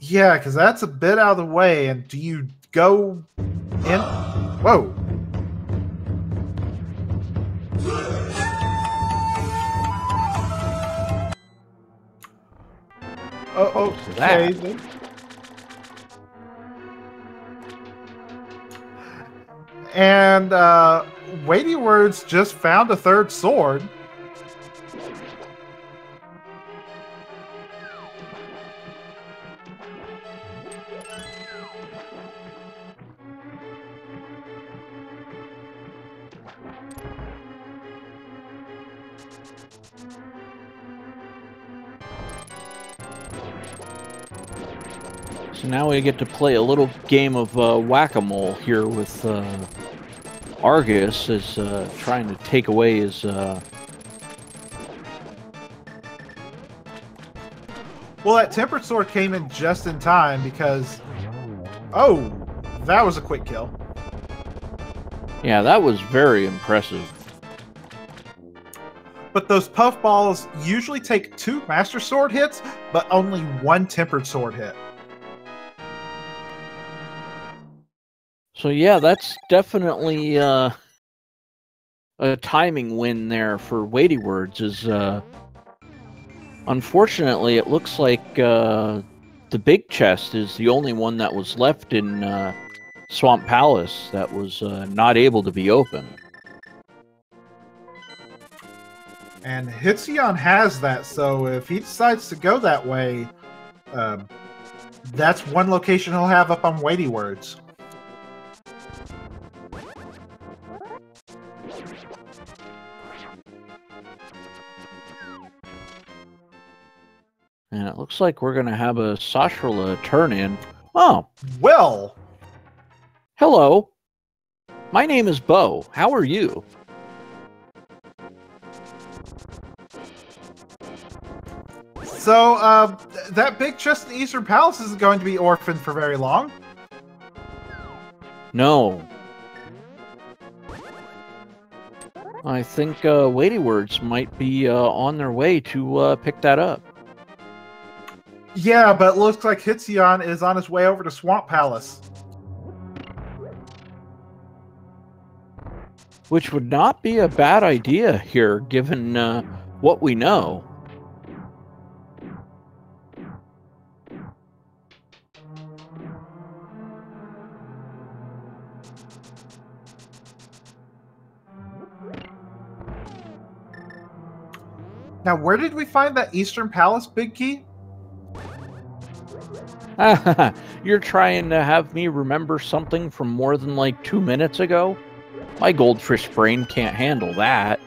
Yeah, because that's a bit out of the way. And do you go in? Whoa. Oh, okay. Then. And Weighty Words just found a third sword. So now we get to play a little game of whack-a-mole here with Argus is trying to take away his... Well, that Tempered Sword came in just in time because... Oh, that was a quick kill. Yeah, that was very impressive. but those puffballs usually take 2 Master Sword hits, but only 1 Tempered Sword hit. So yeah, that's definitely a timing win there for Weighty Words. Unfortunately, it looks like the big chest is the only one that was left in Swamp Palace that was not able to be opened. And Hitsuyan has that, so if he decides to go that way, that's one location he'll have up on Weighty Words. And it looks like we're going to have a Sashrala turn-in. Oh. Well. Hello. My name is Bo. How are you? So, that big chest in the Eastern Palace isn't going to be orphaned for very long. No. I think Weighty Words might be on their way to pick that up. Yeah, but it looks like Hitsuyan is on his way over to Swamp Palace. Which would not be a bad idea here, given what we know. Now, where did we find that Eastern Palace big key? You're trying to have me remember something from more than like 2 minutes ago? My goldfish brain can't handle that.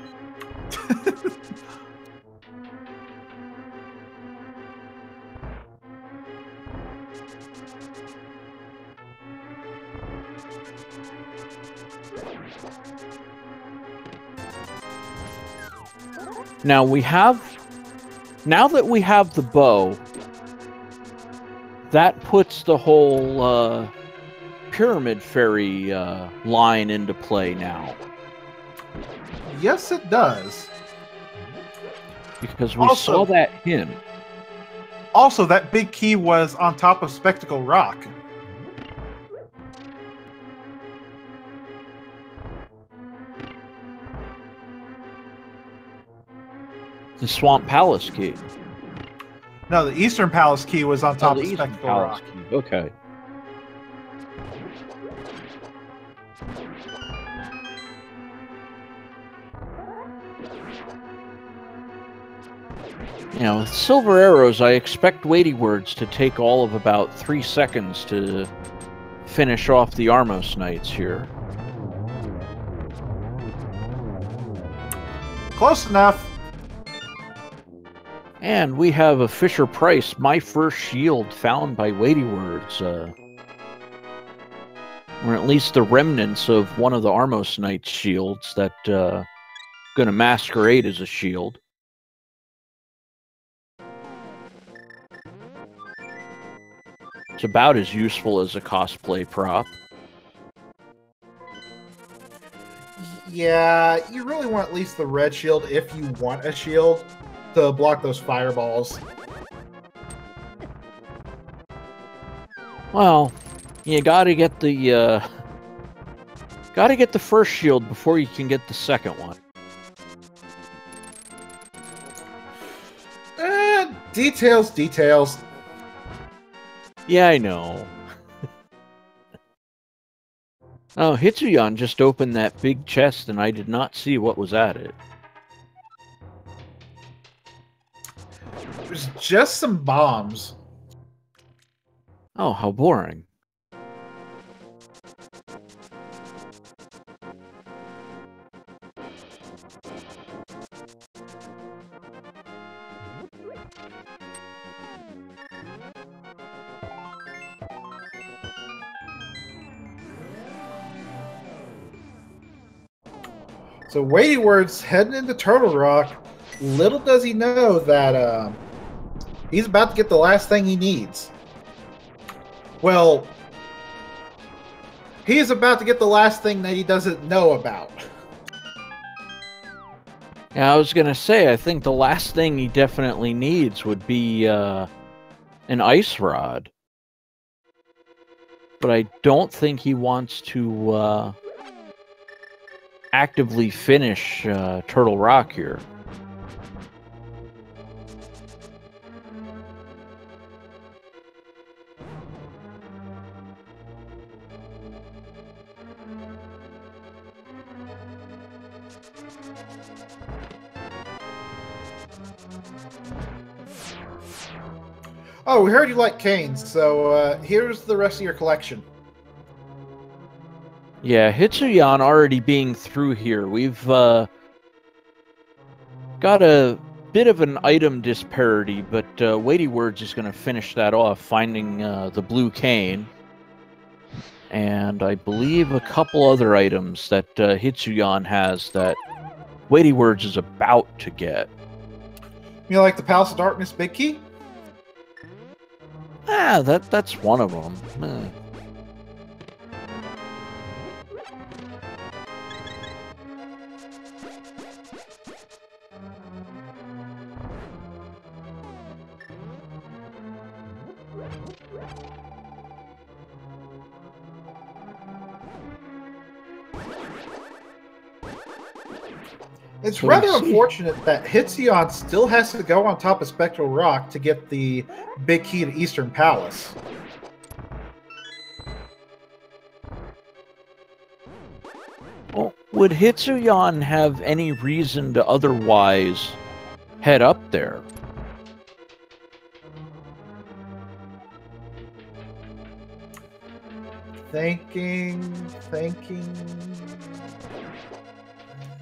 Now that we have the bow, that puts the whole Pyramid Fairy line into play now. Yes, it does. Because we saw that hint. Also, that big key was on top of Spectacle Rock. The Swamp Palace key. No, the Eastern Palace key was on top of Eastern Spectacle Palace Rock. Key. Okay. You know, with silver arrows, I expect Weighty Words to take all of about 3 seconds to finish off the Armos Knights here. Close enough. And we have a Fisher Price, my first shield found by Weighty Words. Or at least the remnants of one of the Armos Knights shields that gonna masquerade as a shield. It's about as useful as a cosplay prop. Yeah, you really want at least the red shield if you want a shield to block those fireballs. Well, you gotta get the first shield before you can get the second one. Details. Yeah, I know. Oh, Hitsuyan just opened that big chest and I did not see what was at it. There's just some bombs. Oh, how boring. So Weighty Words heading into Turtle Rock. Little does he know that he's about to get the last thing he needs. Well, he's about to get the last thing that he doesn't know about. Yeah, I was gonna say, I think the last thing he definitely needs would be an ice rod. But I don't think he wants to actively finish Turtle Rock here. Oh, we heard you like canes, so here's the rest of your collection. Yeah, Hitsuyan already being through here, we've got a bit of an item disparity, but Weighty Words is going to finish that off, finding the blue cane. And I believe a couple other items that Hitsuyan has that Weighty Words is about to get. You like the Palace of Darkness big key? Ah, that's one of them. It's rather unfortunate that Hitsuyan still has to go on top of Spectral Rock to get the big key to Eastern Palace. Well, would Hitsuyan have any reason to otherwise head up there? Thinking.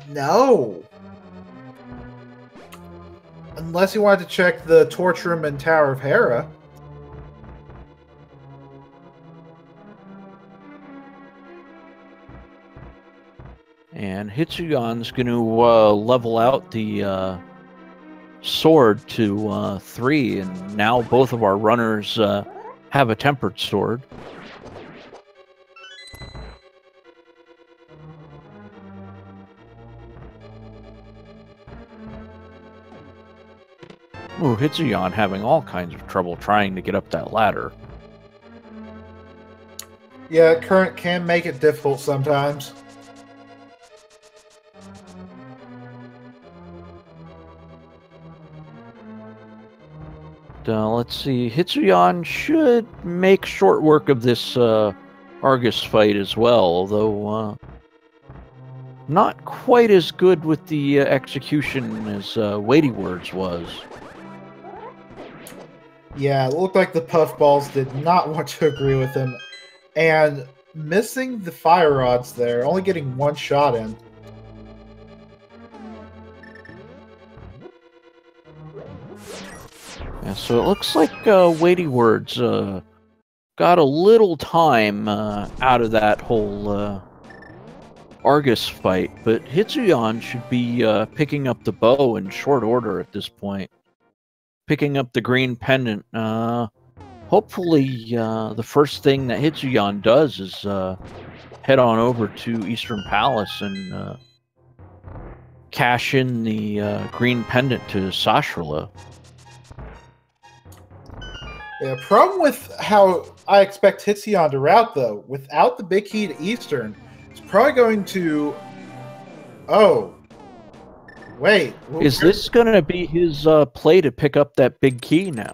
No. Unless you wanted to check the Torch Room and Tower of Hera. And Hitsuyan's going to level out the sword to 3, and now both of our runners have a tempered sword. Ooh, Hitsuyan having all kinds of trouble trying to get up that ladder. Yeah, current can make it difficult sometimes. Let's see, Hitsuyan should make short work of this Argus fight as well, although not quite as good with the execution as Weighty Words was. Yeah, it looked like the Puffballs did not want to agree with him. And missing the fire rods there, only getting one shot in. Yeah, so it looks like Weighty Words got a little time out of that whole Argus fight, but Hitsuyan should be picking up the bow in short order at this point. Picking up the green pendant. Hopefully, the first thing that Hitsuyan does is head on over to Eastern Palace and cash in the green pendant to Sashrala. Yeah, problem with how I expect Hitsuyan to route, though, without the big key to Eastern, it's probably going to... Oh. Wait. Is this going to be his play to pick up that big key now?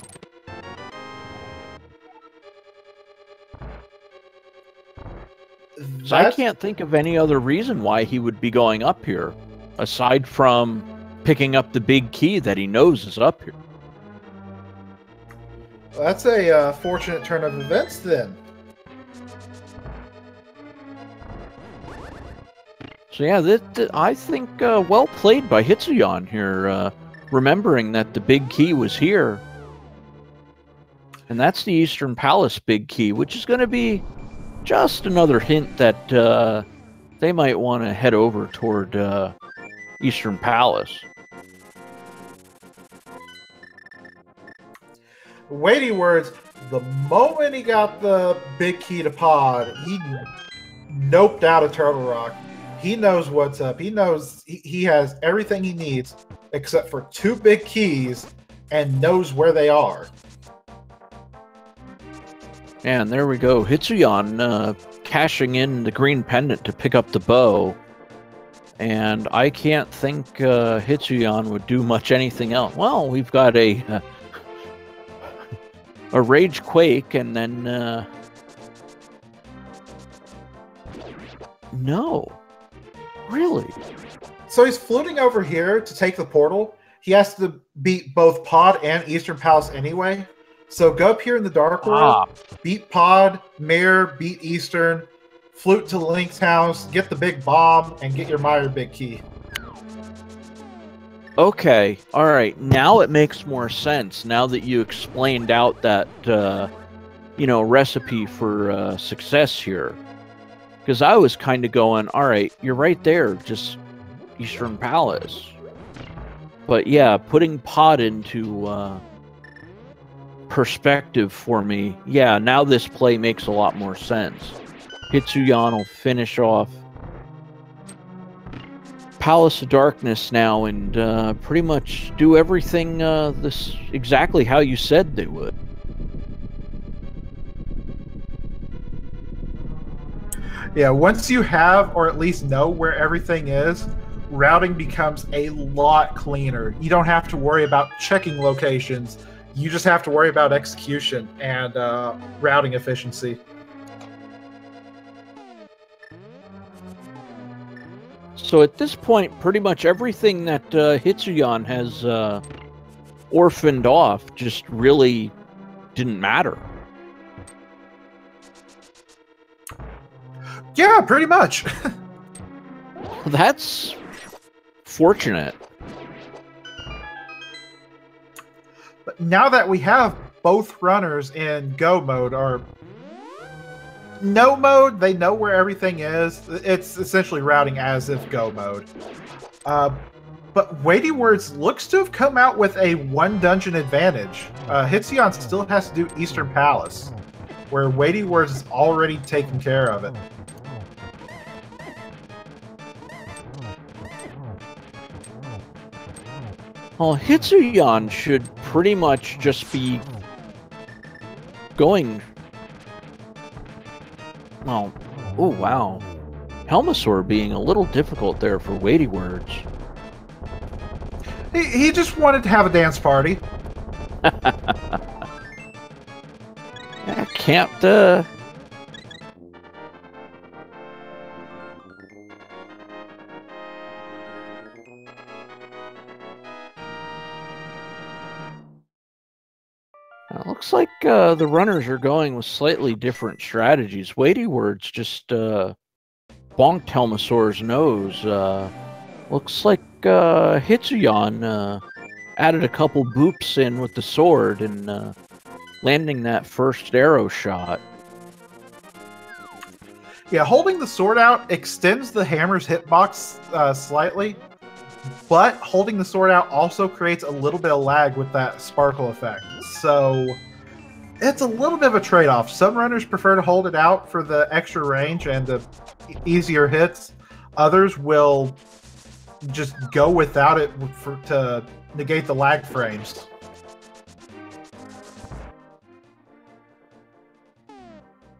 So I can't think of any other reason why he would be going up here, aside from picking up the big key that he knows is up here. That's a fortunate turn of events, then. So yeah, I think well played by Hitsuyan here, remembering that the big key was here. And that's the Eastern Palace big key, which is going to be just another hint that they might want to head over toward Eastern Palace. Weighty Words, the moment he got the big key to Pod, he noped out of Turtle Rock. He knows what's up. He knows he has everything he needs except for 2 big keys and knows where they are. And there we go. Hitsuyan cashing in the green pendant to pick up the bow. And I can't think Hitsuyan would do much anything else. Well, we've got a Rage Quake, and then... no. Really? So he's floating over here to take the portal. He has to beat both Pod and Eastern Palace anyway. So go up here in the Dark World, beat Pod, Mirror, beat Eastern, flute to Link's house, get the big bomb, and get your Meyer big key. Okay, alright. Now it makes more sense, now that you explained out that, recipe for success here. Because I was kind of going, alright, you're right there, just Eastern Palace. But yeah, putting Pod into perspective for me, yeah, now this play makes a lot more sense. Hitsuyan will finish off Palace of Darkness now and pretty much do everything this exactly how you said they would. Yeah, once you have, or at least know where everything is, routing becomes a lot cleaner. You don't have to worry about checking locations. You just have to worry about execution and routing efficiency. So at this point, pretty much everything that Hitsuyan has orphaned off just really didn't matter. Yeah, pretty much. That's fortunate. But now that we have both runners in go mode, or no mode, they know where everything is. It's essentially routing as if go mode. But Weighty Words looks to have come out with a 1 dungeon advantage. Hitsuyan still has to do Eastern Palace, where Weighty Words is already taking care of it. Well, Hitsuyan should pretty much just be going... Well, oh wow. Helmasaur being a little difficult there for Weighty Words. He just wanted to have a dance party. I can't, looks like the runners are going with slightly different strategies. Weighty Words just bonked Helmasaur's nose. Looks like Hitsuyan added a couple boops in with the sword and landing that first arrow shot. Yeah, holding the sword out extends the hammer's hitbox slightly, but holding the sword out also creates a little bit of lag with that sparkle effect. So it's a little bit of a trade-off. Some runners prefer to hold it out for the extra range and the easier hits. Others will just go without it to negate the lag frames.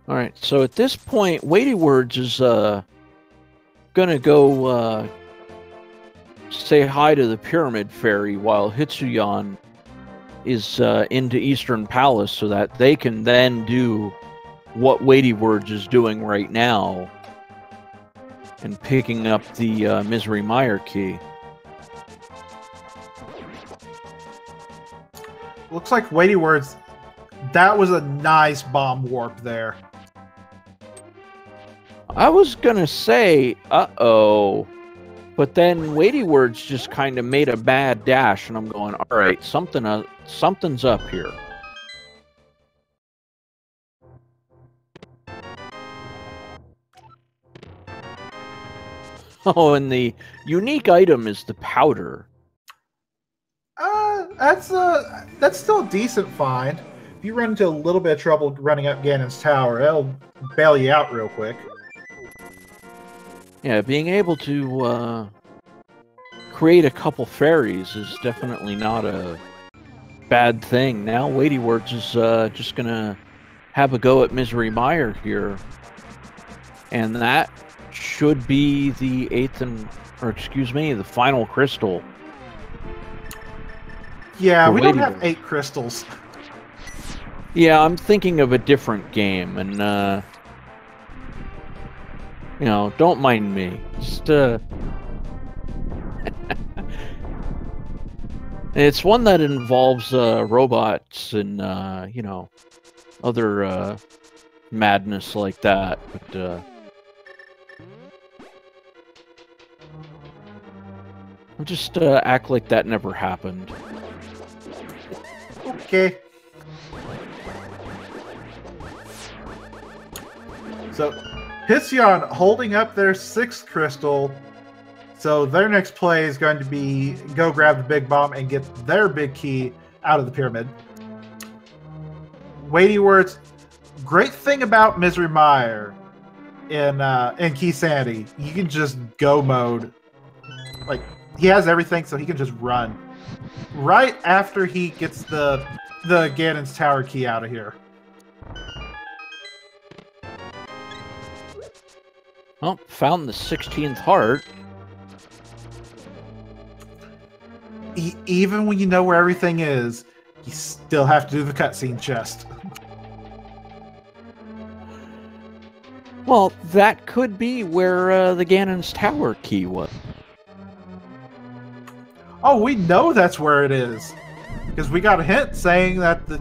All right, so at this point, Weighty Words is gonna go say hi to the Pyramid Fairy while Hitsuyan is into Eastern Palace so that they can then do what Weighty Words is doing right now and picking up the Misery Mire key. Looks like Weighty Words, that was a nice bomb warp there. I was gonna say, uh-oh. But then Weighty Words just kind of made a bad dash, and I'm going, all right, something's up here. Oh, and the unique item is the powder. That's still a decent find. If you run into a little bit of trouble running up Ganon's tower, it'll bail you out real quick. Yeah, being able to create a couple fairies is definitely not a bad thing. Now, Weighty Words is just gonna have a go at Misery Mire here, and that should be the the final crystal. Yeah, we don't Weighty have Words. 8 crystals. Yeah, I'm thinking of a different game, and don't mind me. Just it's one that involves robots and other madness like that, but I'll just act like that never happened. Okay. So, Hisyon holding up their 6th crystal. So their next play is going to be go grab the big bomb and get their big key out of the pyramid. Weighty Words. Great thing about Misery Mire in Keysanity, you can just go mode. Like, he has everything, so he can just run. Right after he gets the Ganon's Tower key out of here. Well, found the 16th heart. Even when you know where everything is, you still have to do the cutscene chest. Well, that could be where the Ganon's Tower key was. Oh, we know that's where it is. Because we got a hint saying that the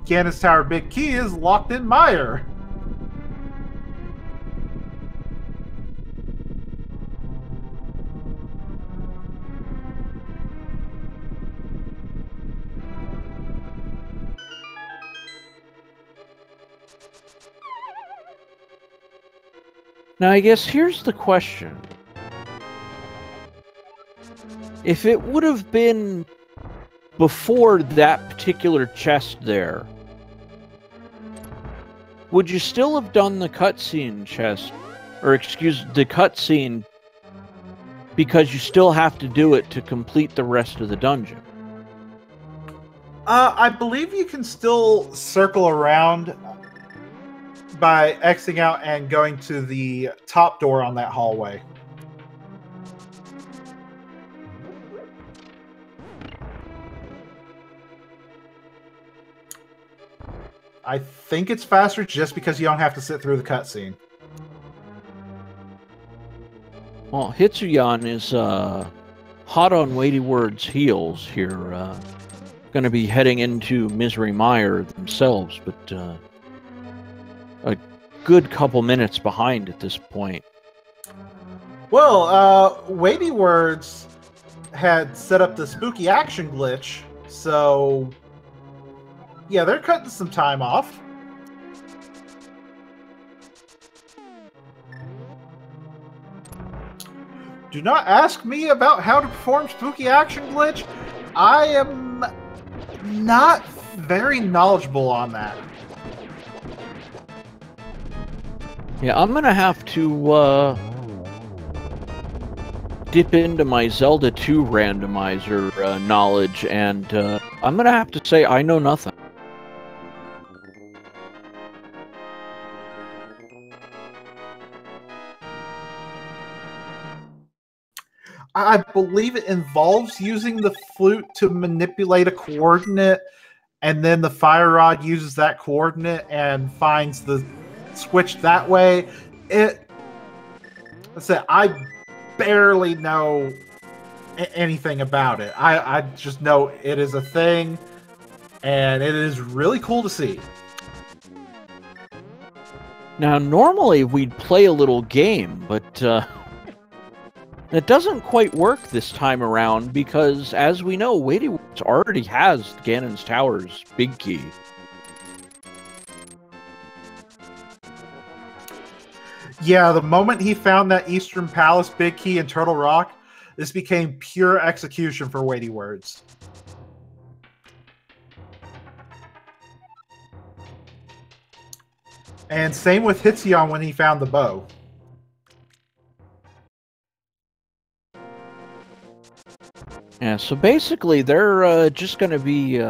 Ganon's Tower big key is locked in Mire. Now, I guess here's the question. If it would have been before that particular chest there, would you still have done the cutscene chest? Or, the cutscene because you still have to do it to complete the rest of the dungeon? I believe you can still circle around by Xing out and going to the top door on that hallway. I think it's faster just because you don't have to sit through the cutscene. Well, Hitsuyan is hot on Weighty Words' heels here. Going to be heading into Misery Mire themselves, but a good couple minutes behind at this point. Well, Weighty Words had set up the spooky action glitch, so yeah, they're cutting some time off. Do not ask me about how to perform spooky action glitch. I am not very knowledgeable on that. Yeah, I'm gonna have to dip into my Zelda 2 randomizer knowledge, and I'm gonna have to say I know nothing. I believe it involves using the flute to manipulate a coordinate, and then the fire rod uses that coordinate and finds the switch that way. I barely know anything about it. I just know it is a thing, and it is really cool to see. Now, normally we'd play a little game, but it doesn't quite work this time around because, as we know, Weighty Words already has Ganon's Tower's big key. Yeah, the moment he found that Eastern Palace big key in Turtle Rock, this became pure execution for Weighty Words. And same with Hitsuyan when he found the bow. Yeah, so basically they're just going to be...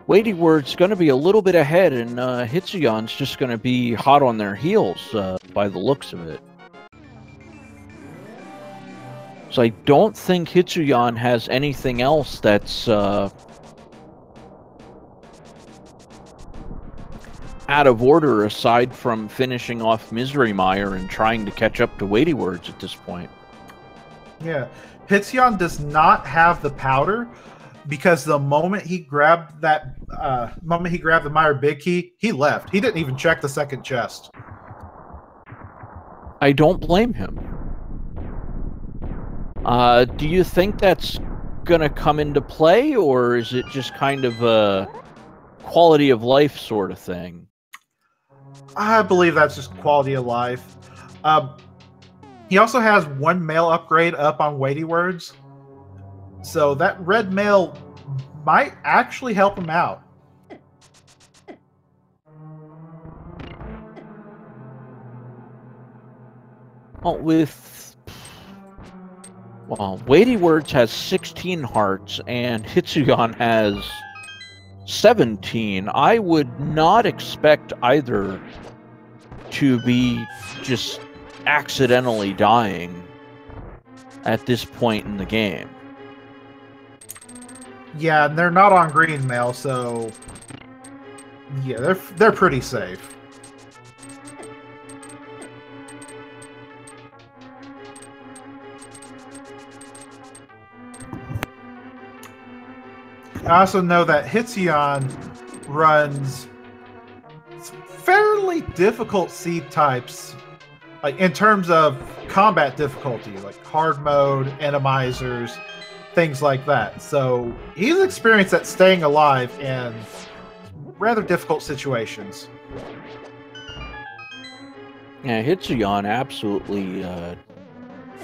Weighty Word's going to be a little bit ahead, and Hitsuyan's just going to be hot on their heels by the looks of it. So I don't think Hitsuyan has anything else that's out of order aside from finishing off Misery Mire and trying to catch up to Weighty Words at this point. Yeah, Hitsuyan does not have the powder because the moment he grabbed the Mire Big Key, he left. He didn't even check the second chest. I don't blame him. Do you think that's gonna come into play, or is it just kind of a quality of life sort of thing? I believe that's just quality of life. He also has one mail upgrade up on Weighty Words, so that red mail might actually help him out. Well, Weighty Words has 16 hearts and Hitsuyan has 17. I would not expect either to be just accidentally dying at this point in the game. Yeah, and they're not on green mail, so yeah, they're pretty safe. I also know that Hitsuyan runs fairly difficult seed types, like in terms of combat difficulty, like hard mode, entomizers, things like that. So he's experienced at staying alive in rather difficult situations. Yeah, Hitsuyan absolutely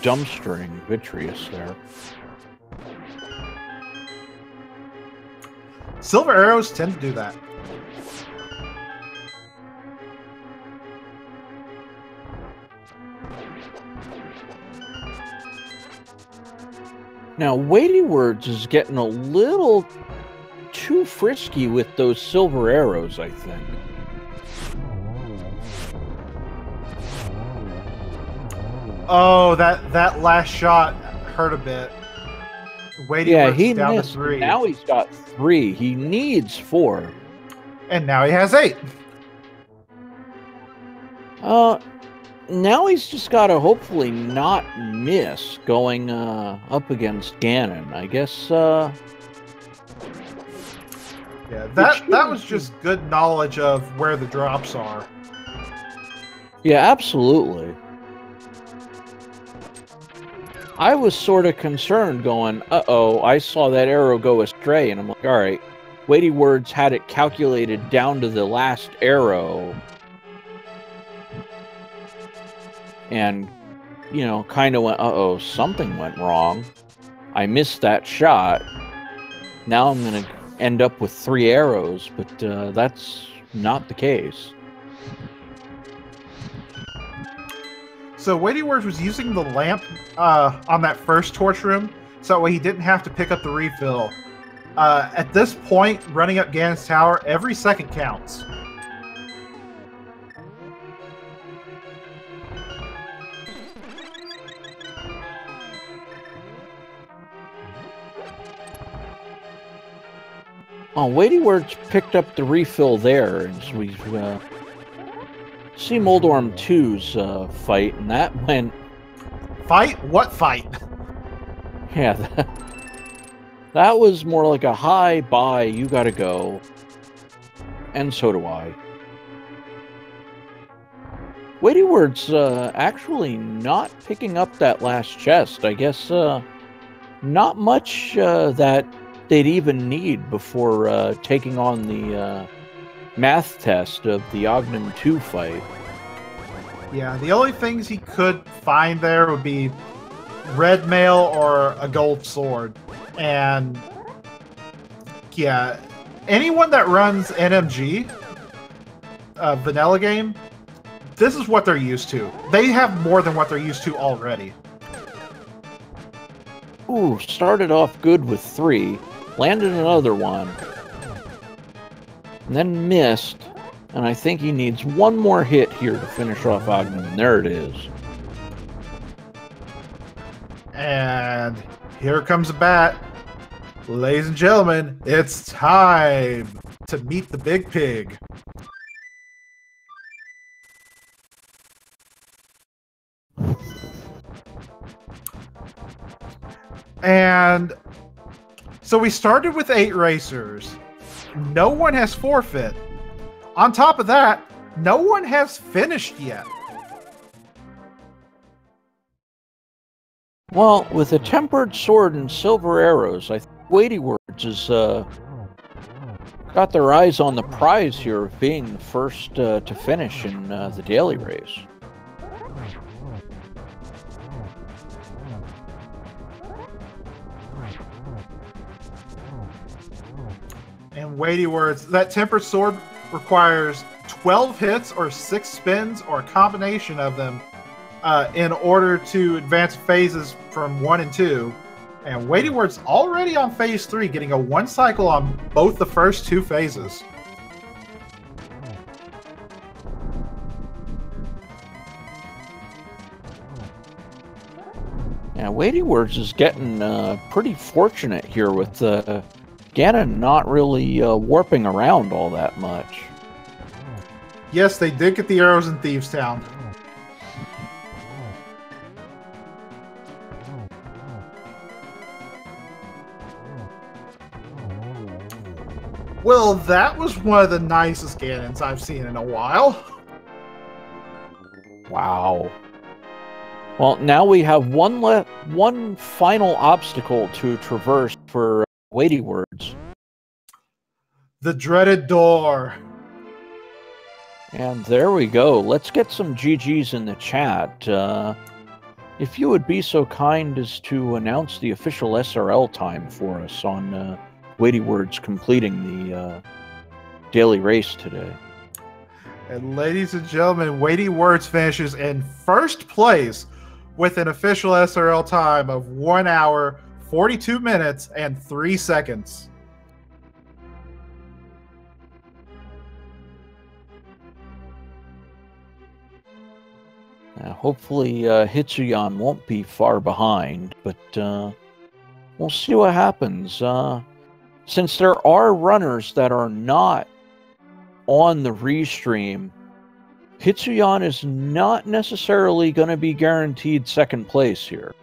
dumpstering Vitreous there. Silver arrows tend to do that. Now, Weighty Words is getting a little too frisky with those silver arrows, I think. Oh, that last shot hurt a bit. Weighty Words he is down missed. to 3. Now he's got 3. He needs 4. And now he has 8. Now he's just got to hopefully not miss going up against Ganon. I guess. Yeah, that was just good knowledge of where the drops are. Yeah, absolutely. I was sort of concerned going, uh-oh, I saw that arrow go astray, and I'm like, all right, Weighty Words had it calculated down to the last arrow. And, you know, kind of went, uh-oh, something went wrong. I missed that shot. Now I'm going to end up with 3 arrows, but that's not the case. So Weighty Words was using the lamp on that first torch room, so that way he didn't have to pick up the refill. At this point, running up Ganon's tower, every second counts. Oh, Weighty Words picked up the refill there, and so we see Moldorm 2's fight, and that went... Fight? What fight? Yeah, that was more like a hi, bye, you gotta go. And so do I. Weighty Words actually not picking up that last chest. I guess not much that they'd even need before taking on the math test of the Ogden 2 fight. Yeah, the only things he could find there would be red mail or a gold sword. And yeah, anyone that runs NMG, vanilla game, this is what they're used to. They have more than what they're used to already. Ooh, started off good with 3, landed another one, and then missed. And I think he needs one more hit here to finish off Ogden. And there it is. And here comes a bat. Ladies and gentlemen, it's time to meet the big pig. And so we started with 8 racers. No one has forfeit. On top of that, no one has finished yet. Well, with a tempered sword and silver arrows, I think Weighty Words has got their eyes on the prize here of being the first to finish in the daily race. And Weighty Words, that tempered sword requires 12 hits or 6 spins or a combination of them in order to advance phases from 1 and 2. And Weighty Words already on phase 3, getting a 1 cycle on both the first 2 phases. Yeah, Weighty Words is getting pretty fortunate here with Ganon not really warping around all that much. Yes, they did get the arrows in Thieves Town. Well, that was one of the nicest Ganons I've seen in a while. Wow. Well, now we have one final obstacle to traverse for Weighty Words. The dreaded door. And there we go. Let's get some GGs in the chat. If you would be so kind as to announce the official SRL time for us on Weighty Words completing the daily race today. And ladies and gentlemen, Weighty Words finishes in first place with an official SRL time of 1 hour, 42 minutes, and 3 seconds. Hopefully Hitsuyan won't be far behind, but we'll see what happens. Since there are runners that are not on the restream, Hitsuyan is not necessarily going to be guaranteed second place here.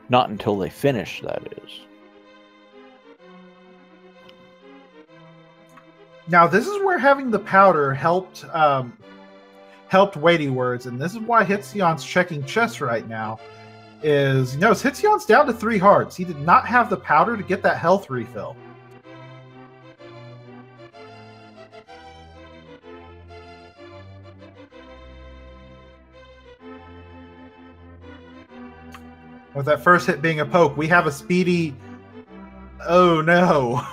Not until they finish, that is. Now, this is where having the powder helped Weighty Words, and this is why Hitsuyan's checking chess right now. Is, you notice Hitsuyan's down to 3 hearts. He did not have the powder to get that health refill. With that first hit being a poke, we have a speedy... Oh, no.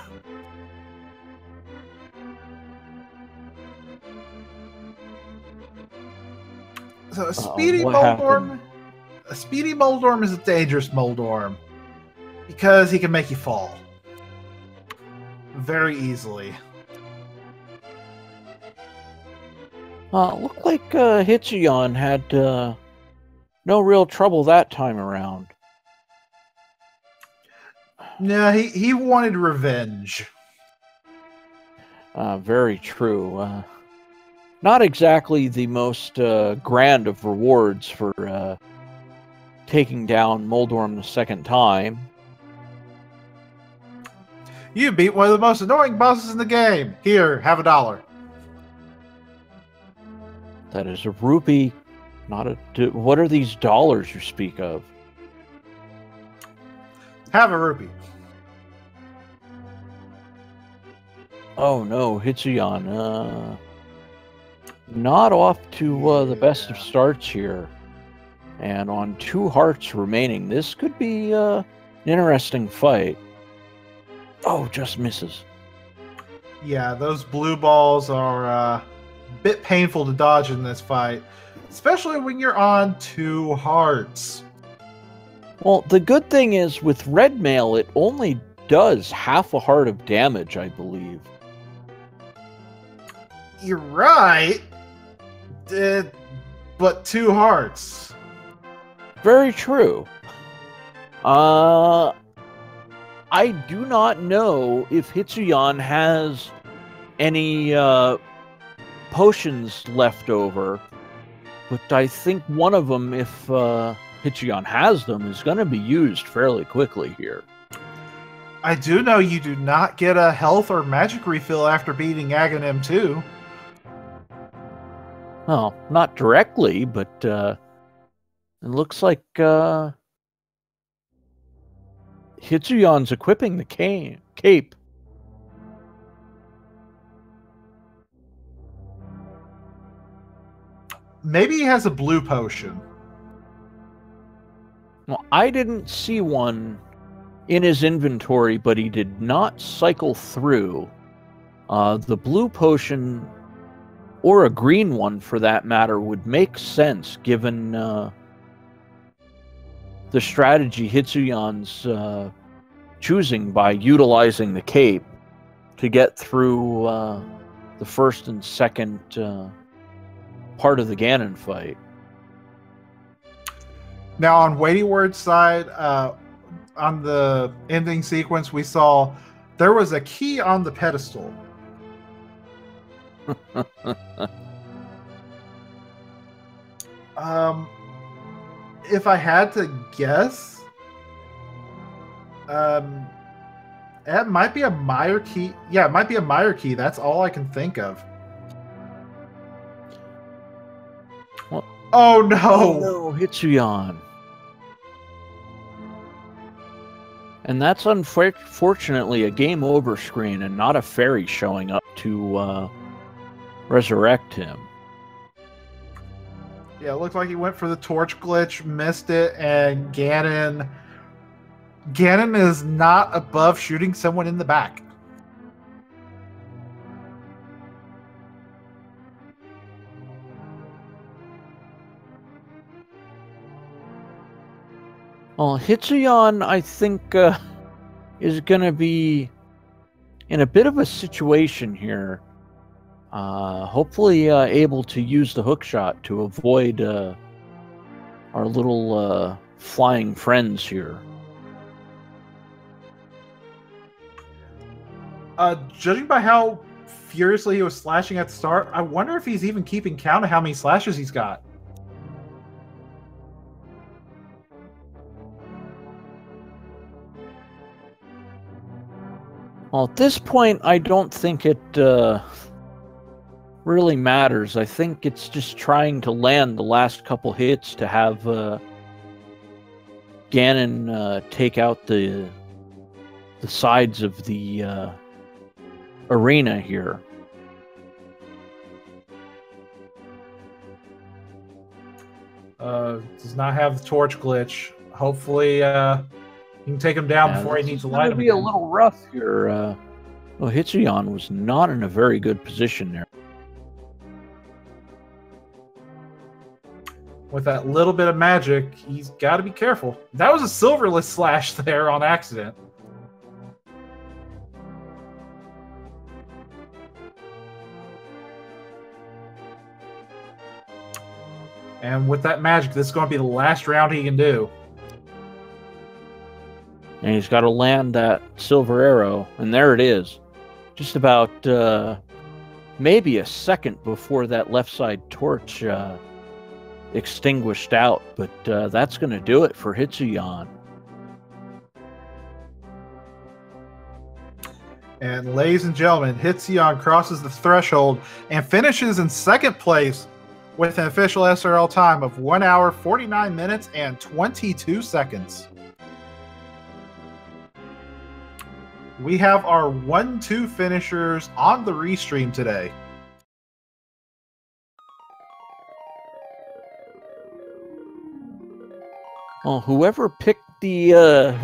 So a speedy Moldorm... A speedy Moldorm is a dangerous Moldorm. Because he can make you fall. Very easily. Looked like Hitsuyan had no real trouble that time around. No, he wanted revenge. Very true. Not exactly the most grand of rewards for taking down Moldorm the second time. You beat one of the most annoying bosses in the game. Here, have $1. That is a rupee, not a... What are these dollars you speak of? Have a rupee. Oh no, Hitsuyan. Not off to the best of starts here. And on 2 hearts remaining, this could be an interesting fight. Oh, just misses. Yeah, those blue balls are a bit painful to dodge in this fight. especially when you're on 2 hearts. Well, the good thing is with red mail, it only does half a heart of damage, I believe. You're right. But 2 hearts. Very true. I do not know if Hitsuyan has any potions left over, but I think one of them, if Hitsuyan has them, is going to be used fairly quickly here. I do know you do not get a health or magic refill after beating Aghanim 2. Well, not directly, but it looks like Hitsuyan's equipping the cape. Maybe he has a blue potion. Well, I didn't see one in his inventory, but he did not cycle through. The blue potion, or a green one for that matter, would make sense given the strategy Hitsuyan's choosing by utilizing the cape to get through the first and second part of the Ganon fight. Now, on Weighty Word's side, on the ending sequence, we saw there was a key on the pedestal. If I had to guess, it might be a Meyer key. Yeah, it might be a Meyer key. That's all I can think of. Well, oh no! Oh no, Hitsuyan. And that's unfortunately a game over screen and not a fairy showing up to resurrect him. Yeah, it looked like he went for the torch glitch, missed it, and Ganon is not above shooting someone in the back. Well, Hitsuyan, I think, is going to be in a bit of a situation here. Hopefully able to use the hookshot to avoid our little flying friends here. Judging by how furiously he was slashing at the start, I wonder if he's even keeping count of how many slashes he's got. Well, at this point, I don't think it really matters. I think it's just trying to land the last couple hits to have Ganon take out the sides of the arena here. Does not have the torch glitch. Hopefully, you can take him down before he needs to light him. It's going to be a little rough here. Well, Hitsuyan was not in a very good position there. With that little bit of magic, he's got to be careful. That was a silverless slash there on accident. And with that magic, this is going to be the last round he can do. And he's got to land that silver arrow, and there it is. Just about maybe a second before that left side torch extinguished out, but that's going to do it for Hitsuyan. And ladies and gentlemen, Hitsuyan crosses the threshold and finishes in second place with an official SRL time of 1 hour, 49 minutes, and 22 seconds. We have our 1-2 finishers on the restream today. Well, whoever picked the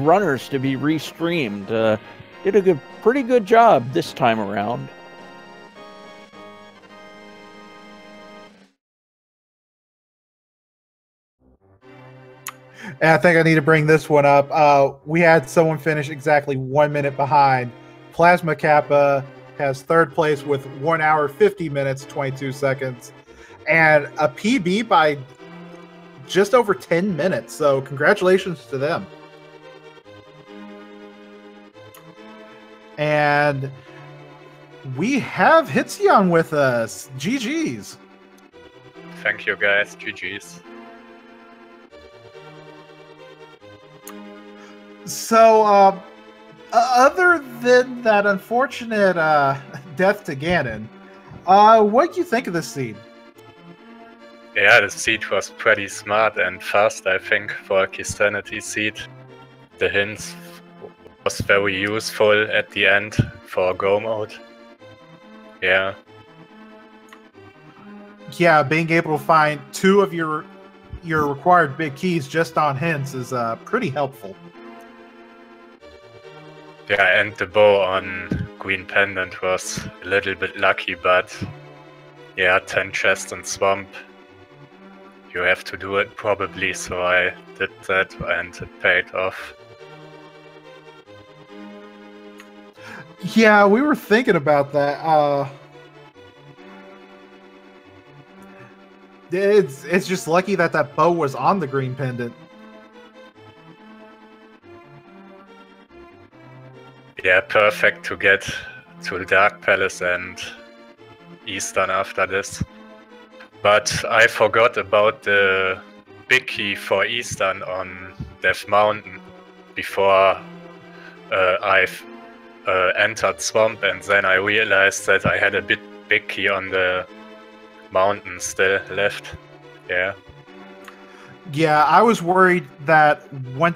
runners to be restreamed did a pretty good job this time around. And I think I need to bring this one up. We had someone finish exactly 1 minute behind. Plasma Kappa has third place with 1 hour, 50 minutes, 22 seconds, and a PB by just over 10 minutes. So congratulations to them. And we have Hitsion with us. GG's. Thank you, guys. GG's. So, other than that unfortunate death to Ganon, what do you think of this scene? Yeah, the seed was pretty smart and fast, I think, for a Keysanity seed. The hints was very useful at the end for go mode. Yeah. Yeah, being able to find 2 of your required big keys just on hints is pretty helpful. Yeah, and the bow on Green Pendant was a little bit lucky, but yeah, 10 chest and swamp. You have to do it probably, so I did that and it paid off. Yeah, we were thinking about that. It's just lucky that bow was on the Green Pendant. Yeah, perfect to get to the Dark Palace and Eastern after this. But I forgot about the big key for Eastern on Death Mountain before I've entered Swamp, and then I realized that I had a big key on the mountain still left. Yeah. Yeah, I was worried that when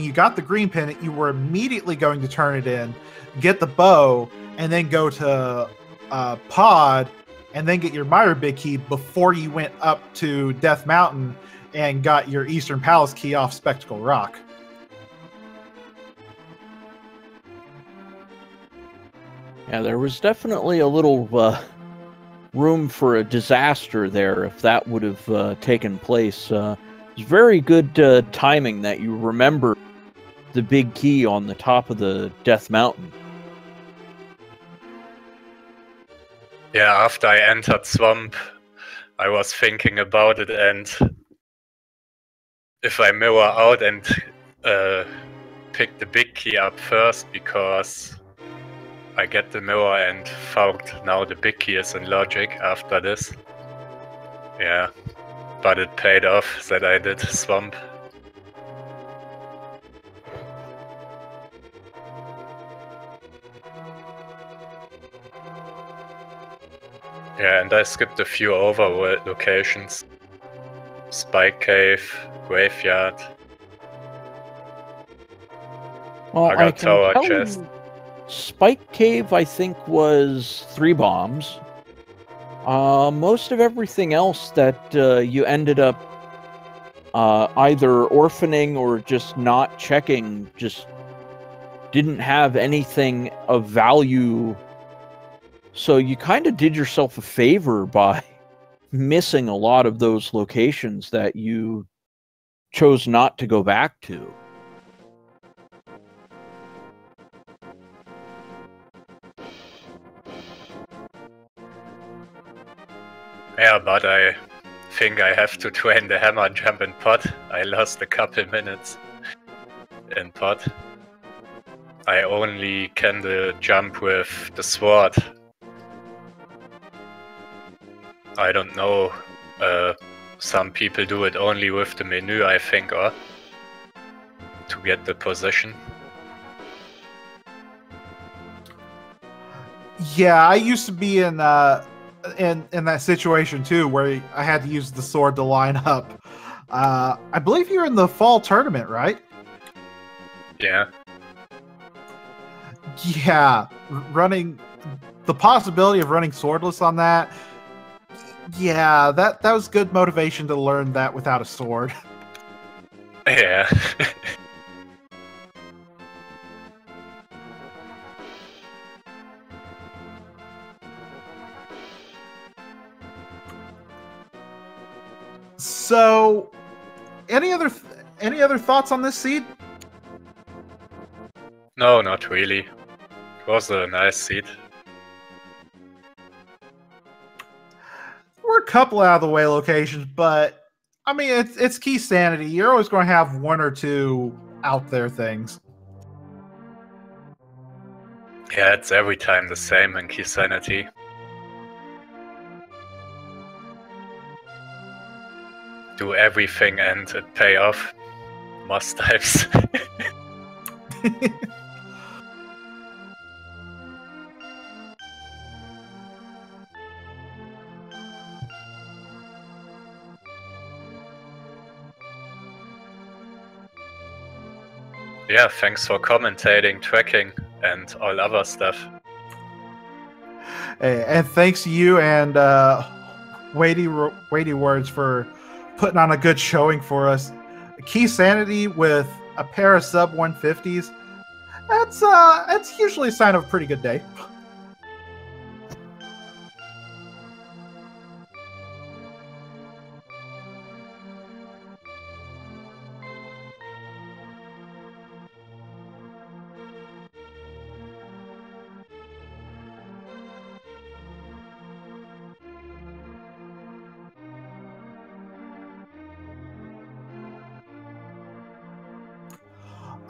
you got the Green Pendant, you were immediately going to turn it in, get the bow, and then go to Pod, and then get your Myra big key before you went up to Death Mountain and got your Eastern Palace key off Spectacle Rock. Yeah, there was definitely a little room for a disaster there if that would have taken place. It was very good timing that you remember the big key on the top of the Death Mountain. Yeah, after I entered Swamp, I was thinking about it, and if I mirror out and pick the big key up first, because I get the mirror and found now the big key is in logic after this. Yeah, but it paid off that I did Swamp. Yeah, and I skipped a few overworld locations. Spike Cave, Graveyard. Well, I got Tower tell Chest. you, Spike Cave, I think, was 3 bombs. Most of everything else that you ended up either orphaning or just not checking just didn't have anything of value. So you kind of did yourself a favor by missing a lot of those locations that you chose not to go back to. Yeah, but I think I have to train the hammer jump in pot. I lost a couple minutes in pot. I only can the jump with the sword. I don't know. Some people do it only with the menu, I think, or to get the position. Yeah, I used to be in that situation too, where I had to use the sword to line up. I believe you're in the fall tournament, right? Yeah. Yeah, running the possibility of running swordless on that. Yeah, that was good motivation to learn that without a sword. Yeah. So, any other thoughts on this seed? No, not really. It was a nice seed. We're a couple out of the way locations, but I mean, it's Keysanity. You're always going to have one or two out there things. Yeah, it's every time the same in Keysanity. Do everything and it pay off. Most times. Yeah, thanks for commentating, tracking, and all other stuff. And thanks to you and Weighty Words for putting on a good showing for us. Keysanity with a pair of sub 150s. That's usually a sign of a pretty good day.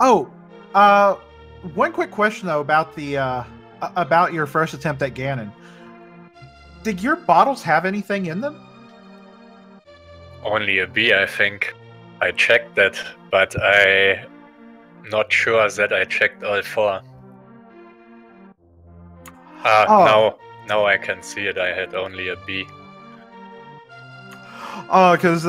Oh, one quick question though about the about your first attempt at Ganon. Did your bottles have anything in them? Only a B, I think. I checked that, but I'm not sure that I checked all four. Now I can see it. I had only a B. Oh, because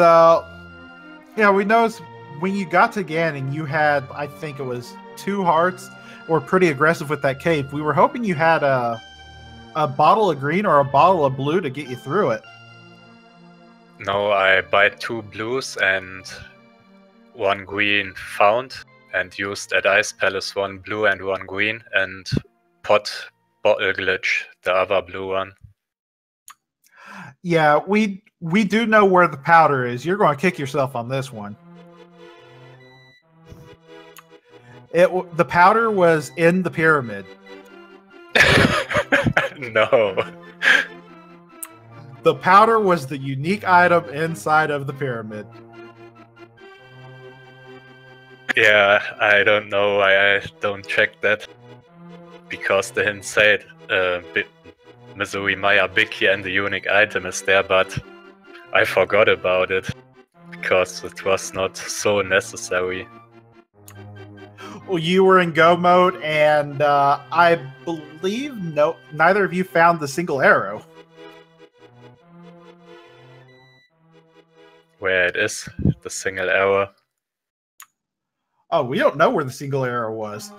yeah, we noticed when you got to Ganon, you had, I think it was 2 hearts, or pretty aggressive with that cape. We were hoping you had a bottle of green or a bottle of blue to get you through it. No, I buy 2 blues and 1 green found, and used at Ice Palace 1 blue and 1 green, and pot bottle glitch, the other blue one. Yeah, we do know where the powder is. You're going to kick yourself on this one. The powder was in the pyramid. No. The powder was the unique item inside of the pyramid. Yeah, I don't know why I don't check that. Because the hint said Missouri Maya Biki and the unique item is there, but I forgot about it. Because it was not so necessary. Well, you were in go mode, and I believe neither of you found the single arrow. Where it is, the single arrow. Oh, we don't know where the single arrow was.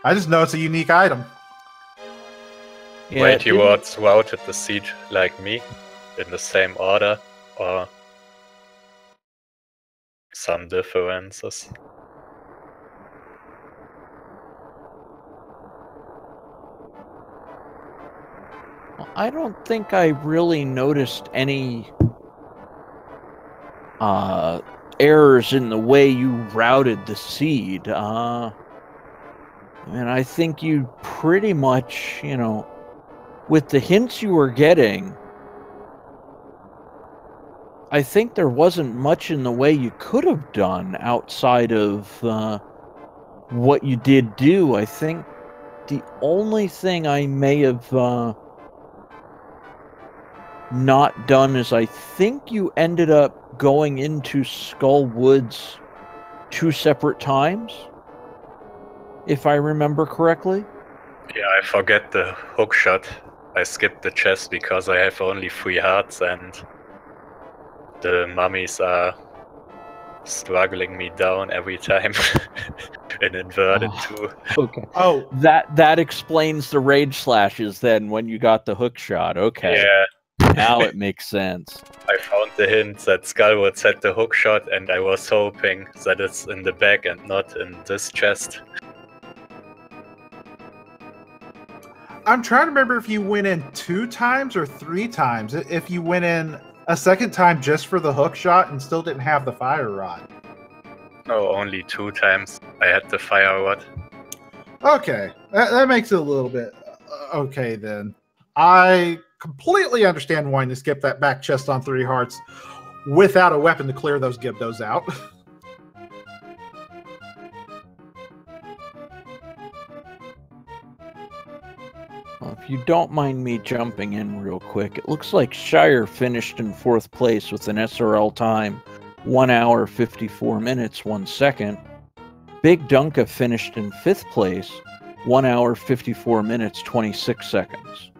I just know it's a unique item. Yeah, Wait, you routed the seed like me, in the same order, or some differences? I don't think I really noticed any errors in the way you routed the seed. And I think you pretty much, with the hints you were getting, I think there wasn't much in the way you could have done outside of what you did do. I think the only thing I may have not done is I think you ended up going into Skull Woods 2 separate times, if I remember correctly. Yeah, I forget the hook shot. I skipped the chest because I have only 3 hearts and the mummies are struggling me down every time in inverted too. Okay. Oh, that explains the rage slashes then when you got the hook shot. Okay. Yeah. Now it makes sense. I found the hint that Skullwood had the hook shot, and I was hoping that it's in the back and not in this chest. I'm trying to remember if you went in 2 times or 3 times. If you went in a second time just for the hook shot and still didn't have the fire rod. No, only 2 times I had the fire rod. Okay, that makes it a little bit okay then. I completely understand wanting to skip that back chest on 3 hearts without a weapon to clear those Gibdos out. Well, if you don't mind me jumping in real quick, it looks like Shire finished in 4th place with an SRL time 1 hour 54 minutes 1 second. Big Dunka finished in 5th place, 1 hour 54 minutes 26 seconds.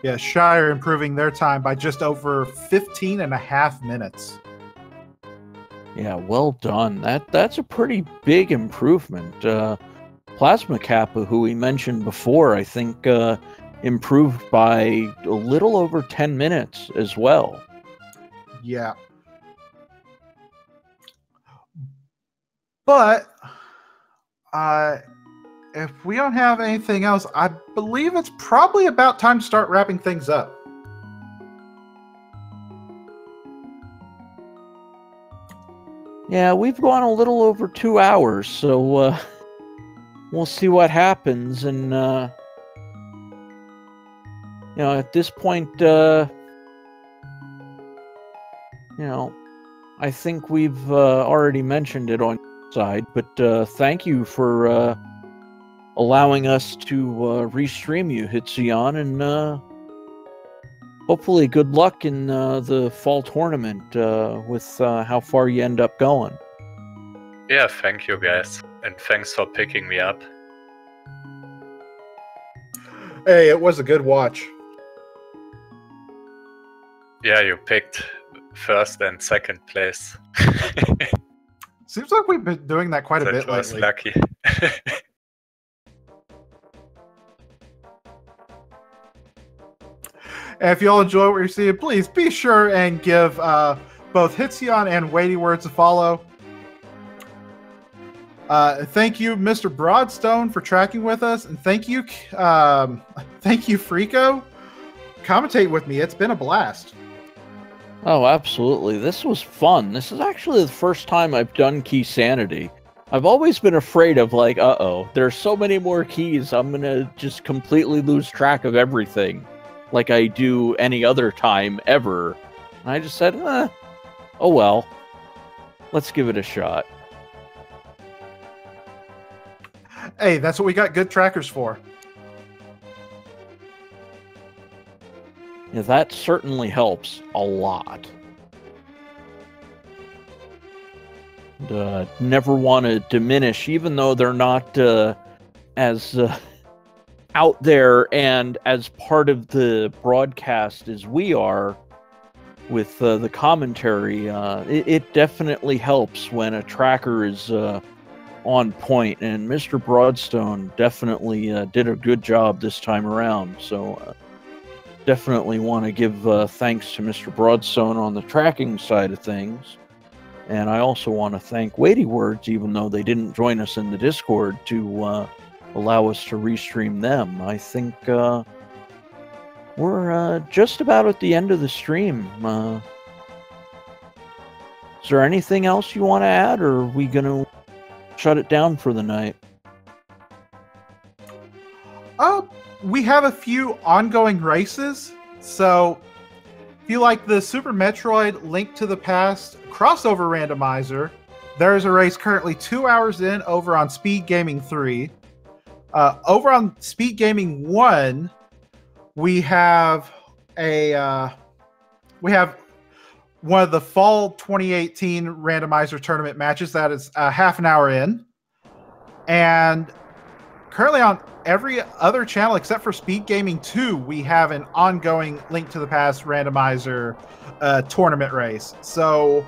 Yeah, Shire improving their time by just over 15 and a half minutes. Yeah, well done. That's a pretty big improvement. Plasma Kappa, who we mentioned before, I think improved by a little over 10 minutes as well. Yeah. But if we don't have anything else, I believe it's probably about time to start wrapping things up. Yeah, we've gone a little over 2 hours, so we'll see what happens. And at this point, I think we've already mentioned it on your side, but thank you for allowing us to restream you, Hitzion, and hopefully good luck in the fall tournament with how far you end up going. Yeah, thank you guys. And thanks for picking me up. Hey, it was a good watch. Yeah, you picked 1st and 2nd place. Seems like we've been doing that quite a bit That was lately. lucky. And if y'all enjoy what you're seeing, please be sure and give both Hitzion and Weighty Words a follow. Thank you, Mr. Broadstone, for tracking with us, and thank you, Frico. Commentate with me. It's been a blast. Oh, absolutely. This was fun. This is actually the first time I've done Keysanity. I've always been afraid of, like, there's so many more keys, I'm gonna just completely lose track of everything, like I do any other time ever. And I just said, oh well, let's give it a shot. Hey, that's what we got good trackers for. Yeah, that certainly helps a lot. Never want to diminish, even though they're not as out there and as part of the broadcast as we are with the commentary. It definitely helps when a tracker is on point, and Mr. Broadstone definitely did a good job this time around. So definitely want to give thanks to Mr. Broadstone on the tracking side of things. And I also want to thank Weighty Words, even though they didn't join us in the Discord, to allow us to restream them. I think we're just about at the end of the stream. Is there anything else you want to add, or are we going to shut it down for the night? We have a few ongoing races. So if you like the Super Metroid Link to the Past crossover randomizer, there's a race currently 2 hours in over on Speed Gaming 3. Over on Speed Gaming 1, we have one of the fall 2018 randomizer tournament matches that is half an hour in. And currently on every other channel except for Speed Gaming 2, we have an ongoing Link to the Past randomizer tournament race. So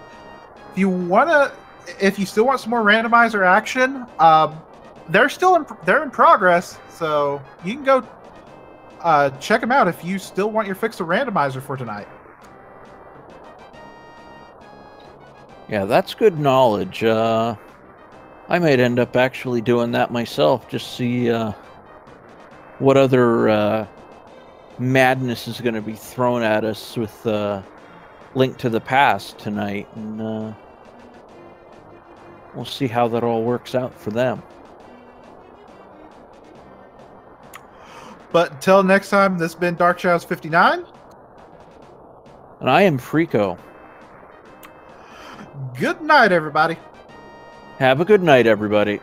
if you still want some more randomizer action, they're in progress. So you can go check them out if you still want your fix of randomizer for tonight. Yeah, that's good knowledge. I might end up actually doing that myself, just see what other madness is going to be thrown at us with Link to the Past tonight. And we'll see how that all works out for them. But until next time, this has been Dark Shadows 59. And I am Frico. Good night, everybody. Have a good night, everybody.